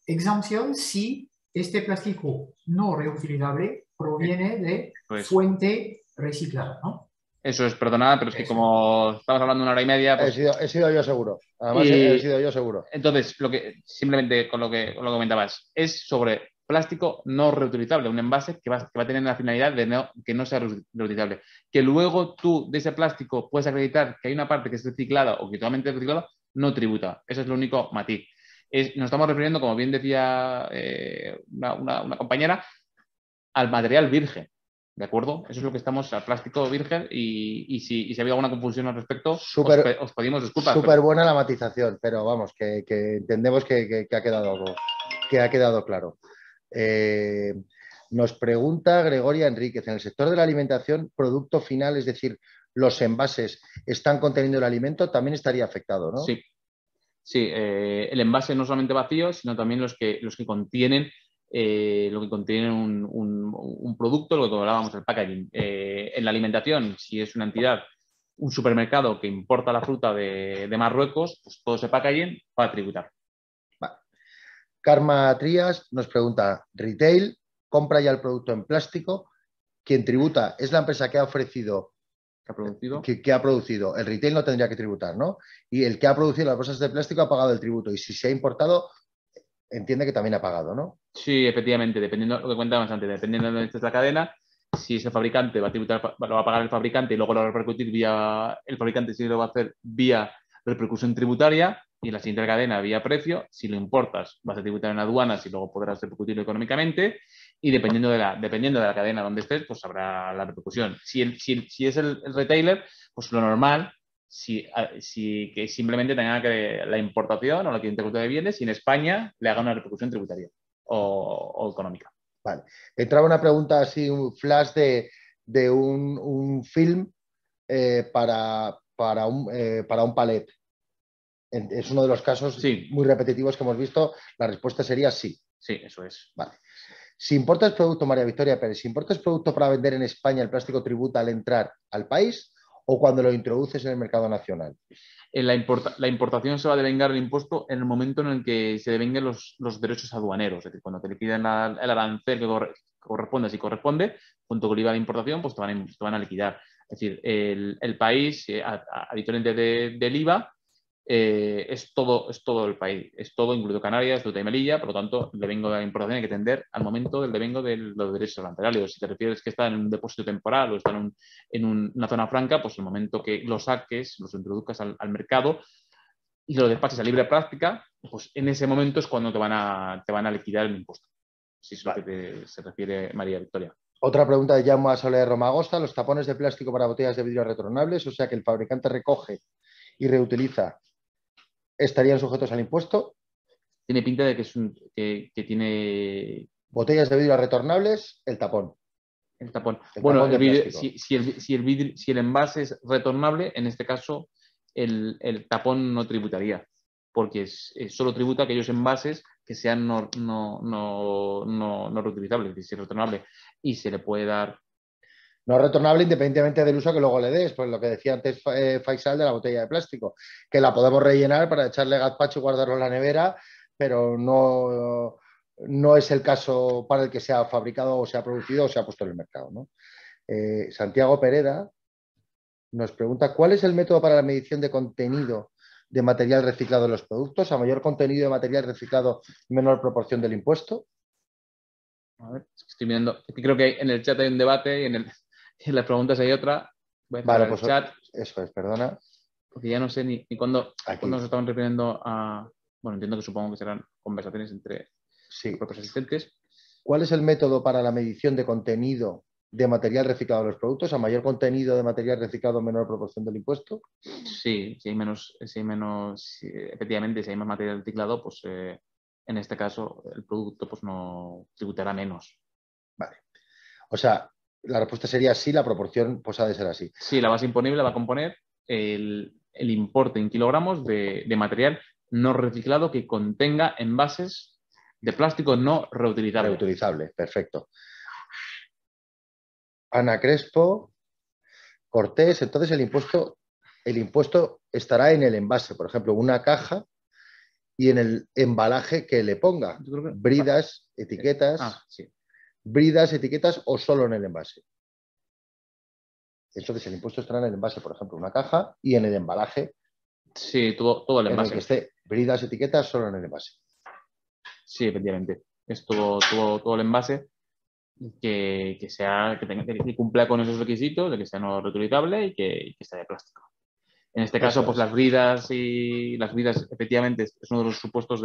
exempción si este plástico no reutilizable proviene de Pues, fuente reciclada, ¿no? eso es, perdonad, pero es que Eso. como estamos hablando de 1 hora y media, pues, He sido yo seguro. Además, Y- he sido yo seguro. entonces, simplemente con lo que comentabas, es sobre plástico no reutilizable, un envase que va a tener la finalidad de que no sea reutilizable. Que luego tú de ese plástico puedes acreditar que hay una parte que es reciclada o que totalmente reciclada, no tributa. Ese es el único matiz. Nos estamos refiriendo, como bien decía una compañera, al material virgen. ¿De acuerdo? Eso es lo que estamos al plástico virgen y si ha habido alguna confusión al respecto, os pedimos disculpas. Súper buena la matización, pero vamos, que entendemos que ha quedado claro. Nos pregunta Gregoria Enríquez, en el sector de la alimentación, producto final, es decir, los envases están conteniendo el alimento, también estaría afectado, ¿no? Sí, el envase no solamente vacío, sino también los que contienen un producto, lo que hablábamos del packaging. En la alimentación, si es una entidad, un supermercado que importa la fruta de Marruecos, pues todo ese packaging va a tributar. Vale. Karma Trías nos pregunta, retail, compra ya el producto en plástico, quien tributa es la empresa que ha ofrecido, que ha producido. El retail no tendría que tributar, ¿no? Y el que ha producido las bolsas de plástico ha pagado el tributo. Y si se ha importado, entiende que también ha pagado, ¿no? Sí, efectivamente, dependiendo lo que comentábamos antes, dependiendo de dónde esté la cadena, si es el fabricante, va a tributar, lo va a pagar el fabricante y luego lo va a repercutir vía el fabricante, si lo va a hacer vía repercusión tributaria, y en la siguiente cadena vía precio. Si lo importas, vas a tributar en aduanas y luego podrás repercutirlo económicamente, y dependiendo de la cadena donde estés, pues habrá la repercusión. Si es el retailer, pues lo normal, que simplemente tenga que la importación o la adquisición de bienes y en España le haga una repercusión tributaria o económica. Vale. Entraba una pregunta así, un flash de un film para un palet. Es uno de los casos muy repetitivos que hemos visto. La respuesta sería sí. Sí, eso es. Vale. Si importas producto, María Victoria Pérez, si importas producto para vender en España, ¿el plástico tributa al entrar al país o cuando lo introduces en el mercado nacional? La importación se va a devengar el impuesto en el momento en el que se devenguen los derechos aduaneros. Es decir, cuando te liquiden el arancel que corresponde, si corresponde, junto con el IVA de importación, pues te van a liquidar. Es decir, el país, a diferencia del IVA, es todo el país, es todo, incluido Canarias, Ceuta y Melilla. Por lo tanto, el devengo de la importación hay que tender al momento del devengo de los derechos arancelarios. Si te refieres que está en un depósito temporal o está en una zona franca, pues el momento que lo saques, los introduzcas al mercado y lo despaches a libre práctica, pues en ese momento es cuando te van a liquidar el impuesto. Si es lo que se refiere María Victoria. Otra pregunta de Jaume Soler Romagosta. Los tapones de plástico para botellas de vidrio retornables, o sea que el fabricante recoge y reutiliza, ¿estarían sujetos al impuesto? Tiene pinta de que tiene... Botellas de vidrio retornables, el tapón. El tapón. Bueno, si el envase es retornable, en este caso el tapón no tributaría, porque solo tributa aquellos envases que sean no reutilizables, es decir, retornable, y se le puede dar... No retornable independientemente del uso que luego le des, pues lo que decía antes Faisal de la botella de plástico, que la podemos rellenar para echarle gazpacho y guardarlo en la nevera, pero no es el caso para el que se ha fabricado o se ha producido o se ha puesto en el mercado, ¿no? Santiago Pereda nos pregunta, ¿cuál es el método para la medición de contenido de material reciclado en los productos? A mayor contenido de material reciclado, menor proporción del impuesto. A ver, estoy mirando, creo que en el chat hay un debate y en las preguntas hay otra. Voy a cerrar el chat. Eso es, perdona. Porque ya no sé ni cuándo nos estaban refiriendo a... Bueno, entiendo que supongo que serán conversaciones entre los propios asistentes. ¿Cuál es el método para la medición de contenido de material reciclado en los productos? ¿A mayor contenido de material reciclado, menor proporción del impuesto? Sí, efectivamente, si hay más material reciclado, pues en este caso el producto pues no tributará menos. Vale. O sea, la respuesta sería sí, la proporción pues ha de ser así. Sí, la base imponible va a componer el importe en kilogramos de material no reciclado que contenga envases de plástico no reutilizable. Reutilizable, perfecto. Ana Crespo, Cortés, entonces el impuesto el impuesto estará en el envase, por ejemplo, una caja y en el embalaje que le ponga. Bridas, etiquetas, sí. Bridas, etiquetas o solo en el envase. Entonces el impuesto estará en el envase, por ejemplo, una caja y en el embalaje. Sí, todo el envase. En el que esté bridas, etiquetas, solo en el envase. Sí, efectivamente. Es todo el envase que cumpla con esos requisitos de que sea no reutilizable y que sea de plástico. En este caso, pues las bridas efectivamente es uno de los supuestos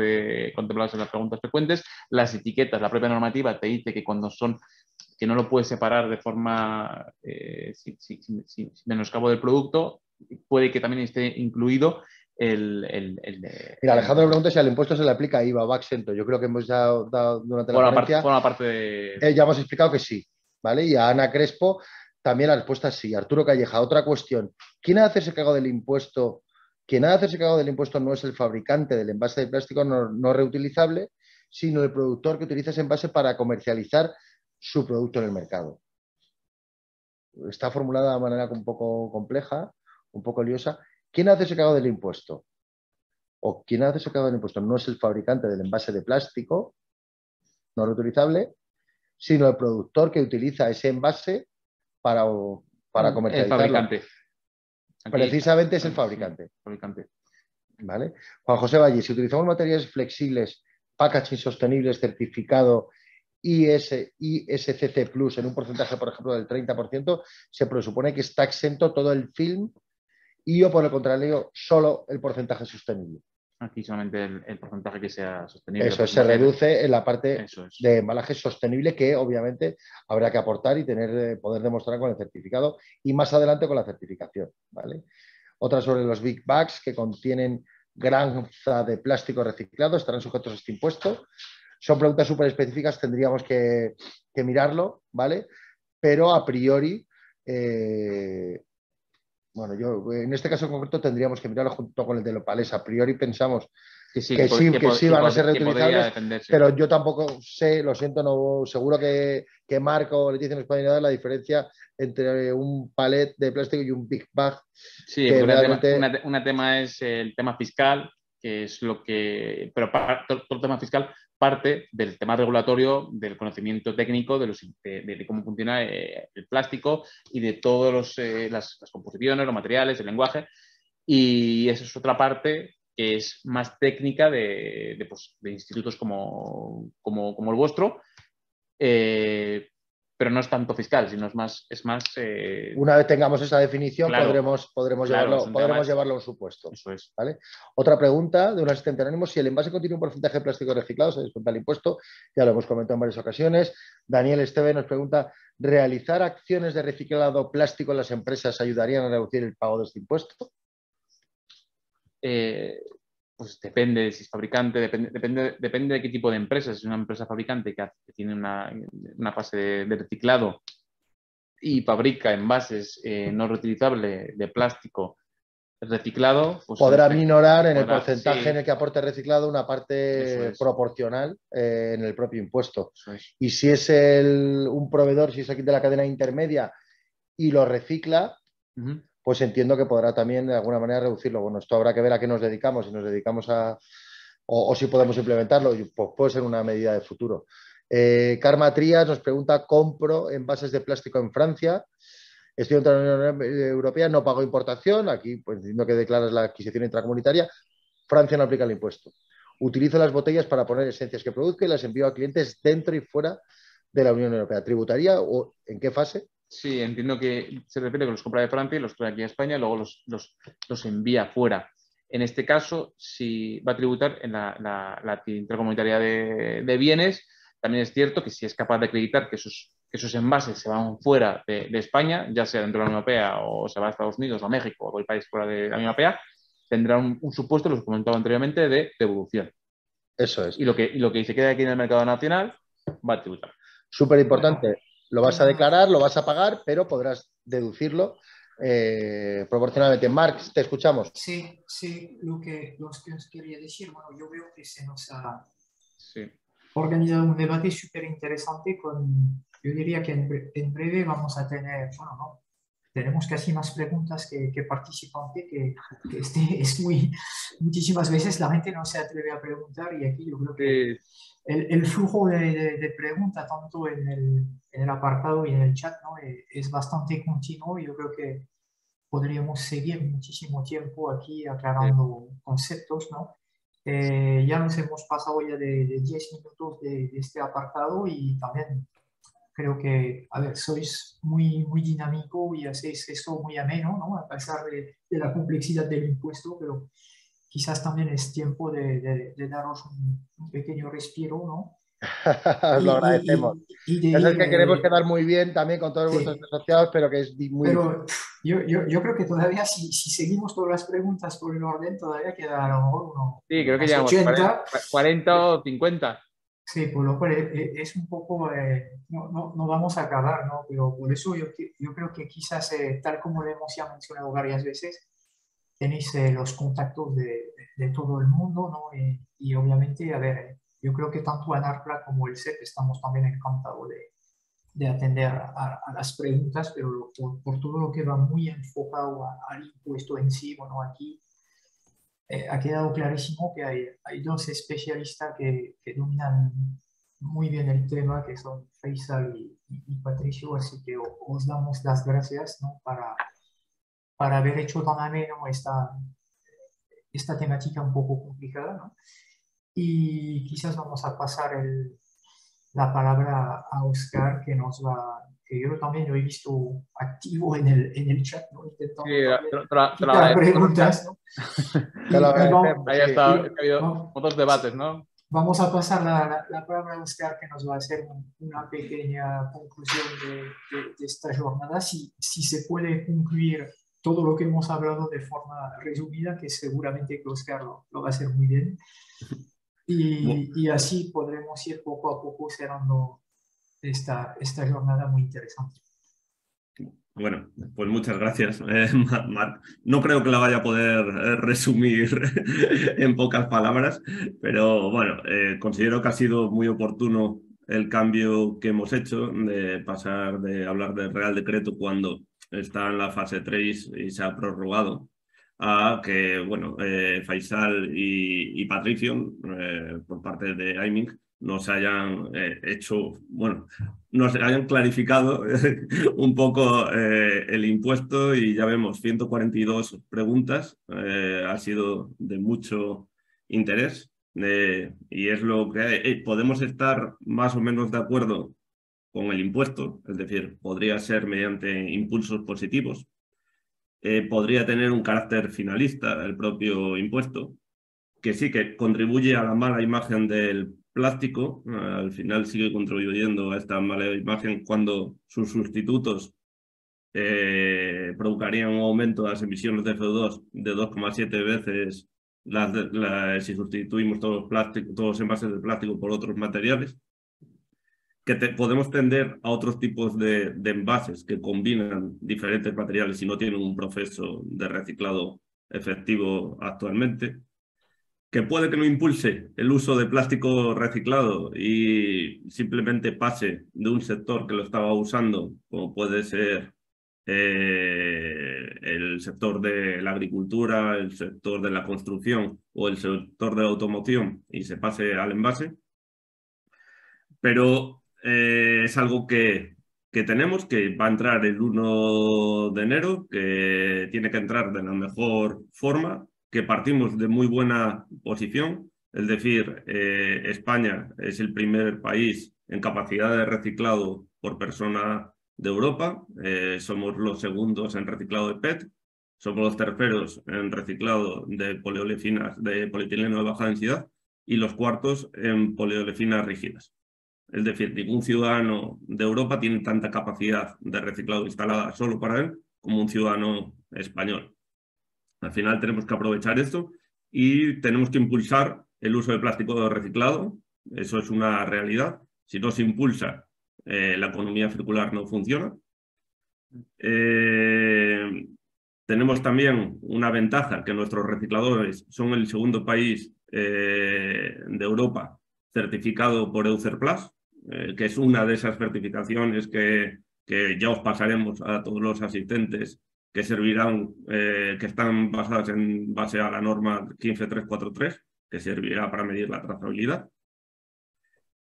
contemplados en las preguntas frecuentes. Las etiquetas, la propia normativa te dice que que no lo puedes separar de forma sin menoscabo del producto, puede que también esté incluido Mira, Alejandro pregunta si al impuesto se le aplica IVA o va exento. Yo creo que hemos dado durante la ponencia. Forma parte de... Ya hemos explicado que sí, ¿vale? Y a Ana Crespo también la respuesta es sí. Arturo Calleja, otra cuestión. ¿Quién ha de hacerse cargo del impuesto? Quien ha de hacerse cargo del impuesto no es el fabricante del envase de plástico no reutilizable, sino el productor que utiliza ese envase para comercializar su producto en el mercado. Está formulada de manera un poco compleja, un poco liosa. ¿Quién ha de hacerse cargo del impuesto? O quien ha de hacerse cargo del impuesto no es el fabricante del envase de plástico no reutilizable, sino el productor que utiliza ese envase para comercializarlo. El fabricante. Precisamente es el fabricante. ¿Vale? Juan José Valle, si utilizamos materiales flexibles, packaging sostenibles, certificado ISCC Plus en un porcentaje, por ejemplo, del 30%, se presupone que está exento todo el film y o por el contrario, solo el porcentaje sostenible. Aquí solamente el porcentaje que sea sostenible. Eso se reduce en la parte de embalaje sostenible que obviamente habrá que aportar y poder demostrar con el certificado y más adelante con la certificación. ¿Vale? Otra sobre los big bags que contienen granja de plástico reciclado estarán sujetos a este impuesto. Son preguntas súper específicas, tendríamos que mirarlo, ¿vale? Pero a priori... bueno, yo en este caso en concreto tendríamos que mirarlo junto con el de Lopales. A priori pensamos que sí van a ser reutilizables, pero yo tampoco sé, lo siento, no, seguro que Marco o Leticia nos pueden dar la diferencia entre un palet de plástico y un big bag. Sí, que realmente... un tema es el tema fiscal, que es lo que... Pero todo el tema fiscal parte del tema regulatorio, del conocimiento técnico de cómo funciona el plástico y de todas las composiciones, los materiales, el lenguaje. Y esa es otra parte que es más técnica de institutos como el vuestro, pero no es tanto fiscal, sino es más una vez tengamos esa definición, claro, podremos llevarlo a un supuesto. Eso es. ¿Vale? Otra pregunta de un asistente anónimo: si el envase contiene un porcentaje de plástico reciclado, se descuenta el impuesto. Ya lo hemos comentado en varias ocasiones. Daniel Esteve nos pregunta: ¿realizar acciones de reciclado plástico en las empresas ayudarían a reducir el pago de este impuesto? Pues depende si es fabricante, depende de qué tipo de empresa. Si es una empresa fabricante que tiene una fase de reciclado y fabrica envases no reutilizables de plástico reciclado, pues podrá minorar en el porcentaje en el que aporte reciclado una parte proporcional en el propio impuesto. Y si es un proveedor, si es aquí de la cadena intermedia y lo recicla, pues entiendo que podrá también de alguna manera reducirlo. Bueno, esto habrá que ver a qué nos dedicamos, si nos dedicamos o si podemos implementarlo, pues puede ser una medida de futuro. Karma Trías nos pregunta: compro envases de plástico en Francia, estoy dentro de la Unión Europea, no pago importación, aquí pues entiendo que declaras la adquisición intracomunitaria, Francia no aplica el impuesto. Utilizo las botellas para poner esencias que produzco y las envío a clientes dentro y fuera de la Unión Europea. ¿Tributaría o en qué fase? Sí, entiendo que se refiere que los compra de Francia y los trae aquí a España y luego los envía fuera. En este caso, si va a tributar en la intracomunitaria de bienes, también es cierto que si es capaz de acreditar que esos envases se van fuera de España, ya sea dentro de la Unión Europea o se va a Estados Unidos o a México o cualquier país fuera de la Unión Europea, tendrá un supuesto, lo que comentaba anteriormente, de devolución. Eso es. Y lo que se queda aquí en el mercado nacional va a tributar. Súper importante. Lo vas a declarar, lo vas a pagar, pero podrás deducirlo proporcionalmente. Marc, te escuchamos. Sí, lo que os quería decir, bueno, yo veo que se nos ha organizado un debate súper interesante yo diría que en breve vamos a tener, bueno, no, tenemos casi más preguntas que participantes, que es muchísimas veces la gente no se atreve a preguntar y aquí yo creo que el flujo de preguntas, tanto en el apartado y en el chat, ¿no? Es bastante continuo y yo creo que podríamos seguir muchísimo tiempo aquí aclarando conceptos, ¿no? Ya nos hemos pasado ya de 10 minutos de este apartado y también creo que, a ver, sois muy dinámico y hacéis esto muy ameno, ¿no? A pesar de la complejidad del impuesto, pero quizás también es tiempo de daros un pequeño respiro, ¿no? Os lo agradecemos. Y de Eso es ir, que queremos quedar muy bien también con todos vuestros sí. asociados, pero que es muy Pero yo creo que todavía si seguimos todas las preguntas por el orden, todavía queda a lo mejor Sí, creo que unas llevamos 80. 40 o 50. Sí, por lo cual es un poco, no vamos a acabar, ¿no? Pero por eso yo creo que quizás, tal como lo hemos ya mencionado varias veces, tenéis los contactos de todo el mundo, ¿no? Y obviamente, a ver, yo creo que tanto ANARPLA como el CEP estamos también encantados de atender a las preguntas, pero por todo lo que va muy enfocado al impuesto en sí, bueno, aquí ha quedado clarísimo que hay dos especialistas que dominan muy bien el tema, que son Faisal y Patricio, así que os damos las gracias, ¿no? para haber hecho tan ameno esta temática un poco complicada, ¿no? Y quizás vamos a pasar la palabra a Oscar, que yo también lo he visto activo en el chat, ¿no? Intentando Sí, también te lo quitar agradezco. preguntas, ¿no? Te lo agradecemos. Ahí Sí. ha habido otros debates, ¿no? Vamos a pasar la palabra a Oscar, que nos va a hacer una pequeña conclusión de esta jornada, si se puede concluir todo lo que hemos hablado de forma resumida, que seguramente que Oscar lo va a hacer muy bien. Y así podremos ir poco a poco cerrando esta jornada muy interesante. Bueno, pues muchas gracias, Marc. No creo que la vaya a poder resumir en pocas palabras, pero bueno, considero que ha sido muy oportuno el cambio que hemos hecho de pasar de hablar del Real Decreto cuando está en la fase 3 y se ha prorrogado, a que, bueno, Faisal y Patricio, por parte de AIMIC, nos hayan hecho, bueno, nos hayan clarificado un poco el impuesto y ya vemos 142 preguntas, ha sido de mucho interés y es lo que podemos estar más o menos de acuerdo con el impuesto, es decir, podría ser mediante impulsos positivos, podría tener un carácter finalista el propio impuesto, que sí que contribuye a la mala imagen del plástico, al final sigue contribuyendo a esta mala imagen cuando sus sustitutos provocarían un aumento de las emisiones de CO2 de 2,7 veces si sustituimos todos los envases de plástico por otros materiales, que podemos tender a otros tipos de envases que combinan diferentes materiales y no tienen un proceso de reciclado efectivo actualmente, que puede que no impulse el uso de plástico reciclado y simplemente pase de un sector que lo estaba usando, como puede ser el sector de la agricultura, el sector de la construcción o el sector de la automoción, y se pase al envase. Pero es algo que tenemos, que va a entrar el 1 de enero, que tiene que entrar de la mejor forma, que partimos de muy buena posición, es decir, España es el primer país en capacidad de reciclado por persona de Europa, somos los segundos en reciclado de PET, somos los terceros en reciclado de poliolefinas de polietileno de baja densidad y los cuartos en poliolefinas rígidas. Es decir, ningún ciudadano de Europa tiene tanta capacidad de reciclado instalada solo para él como un ciudadano español. Al final tenemos que aprovechar esto y tenemos que impulsar el uso de plástico reciclado. Eso es una realidad. Si no se impulsa, la economía circular no funciona. Tenemos también una ventaja, que nuestros recicladores son el segundo país de Europa certificado por EucerPlus, que es una de esas certificaciones que que ya os pasaremos a todos los asistentes, que servirán, que están basadas en base a la norma 15343, que servirá para medir la trazabilidad.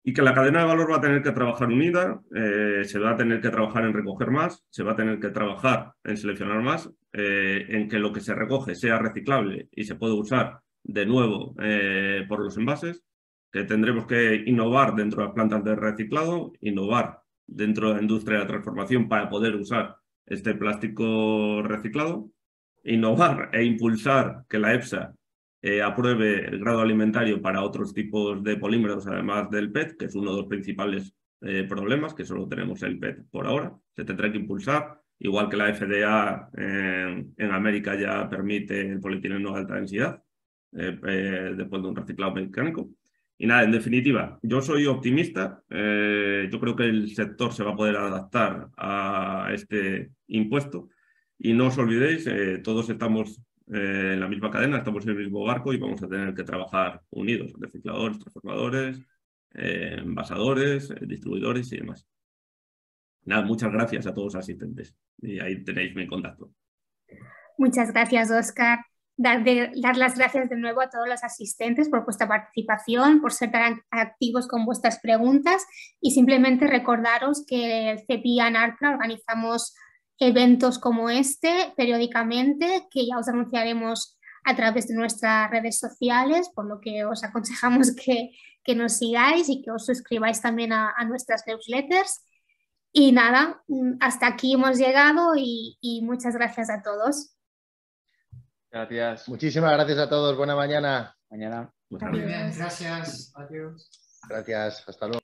Y que la cadena de valor va a tener que trabajar unida, se va a tener que trabajar en recoger más, se va a tener que trabajar en seleccionar más, en que lo que se recoge sea reciclable y se pueda usar de nuevo por los envases, que tendremos que innovar dentro de las plantas de reciclado, innovar dentro de la industria de la transformación para poder usar este plástico reciclado, innovar e impulsar que la EFSA apruebe el grado alimentario para otros tipos de polímeros, además del PET, que es uno de los principales problemas, que solo tenemos el PET por ahora. Se tendrá que impulsar, igual que la FDA en América ya permite el polietileno de alta densidad, después de un reciclado mecánico. Y nada, en definitiva, yo soy optimista. Yo creo que el sector se va a poder adaptar a este impuesto. Y no os olvidéis, todos estamos en la misma cadena, estamos en el mismo barco y vamos a tener que trabajar unidos, recicladores, transformadores, envasadores, distribuidores y demás. Nada, muchas gracias a todos los asistentes y ahí tenéis mi contacto. Muchas gracias, Óscar. Dar las gracias de nuevo a todos los asistentes por vuestra participación, por ser tan activos con vuestras preguntas y simplemente recordaros que el CEPI ANARPRA organizamos eventos como este periódicamente, que ya os anunciaremos a través de nuestras redes sociales, por lo que os aconsejamos que nos sigáis y que os suscribáis también a nuestras newsletters. Y nada, hasta aquí hemos llegado y muchas gracias a todos. Gracias. Muchísimas gracias a todos. Buena mañana. Mañana. Muy bien, gracias. Adiós. Gracias. Hasta luego.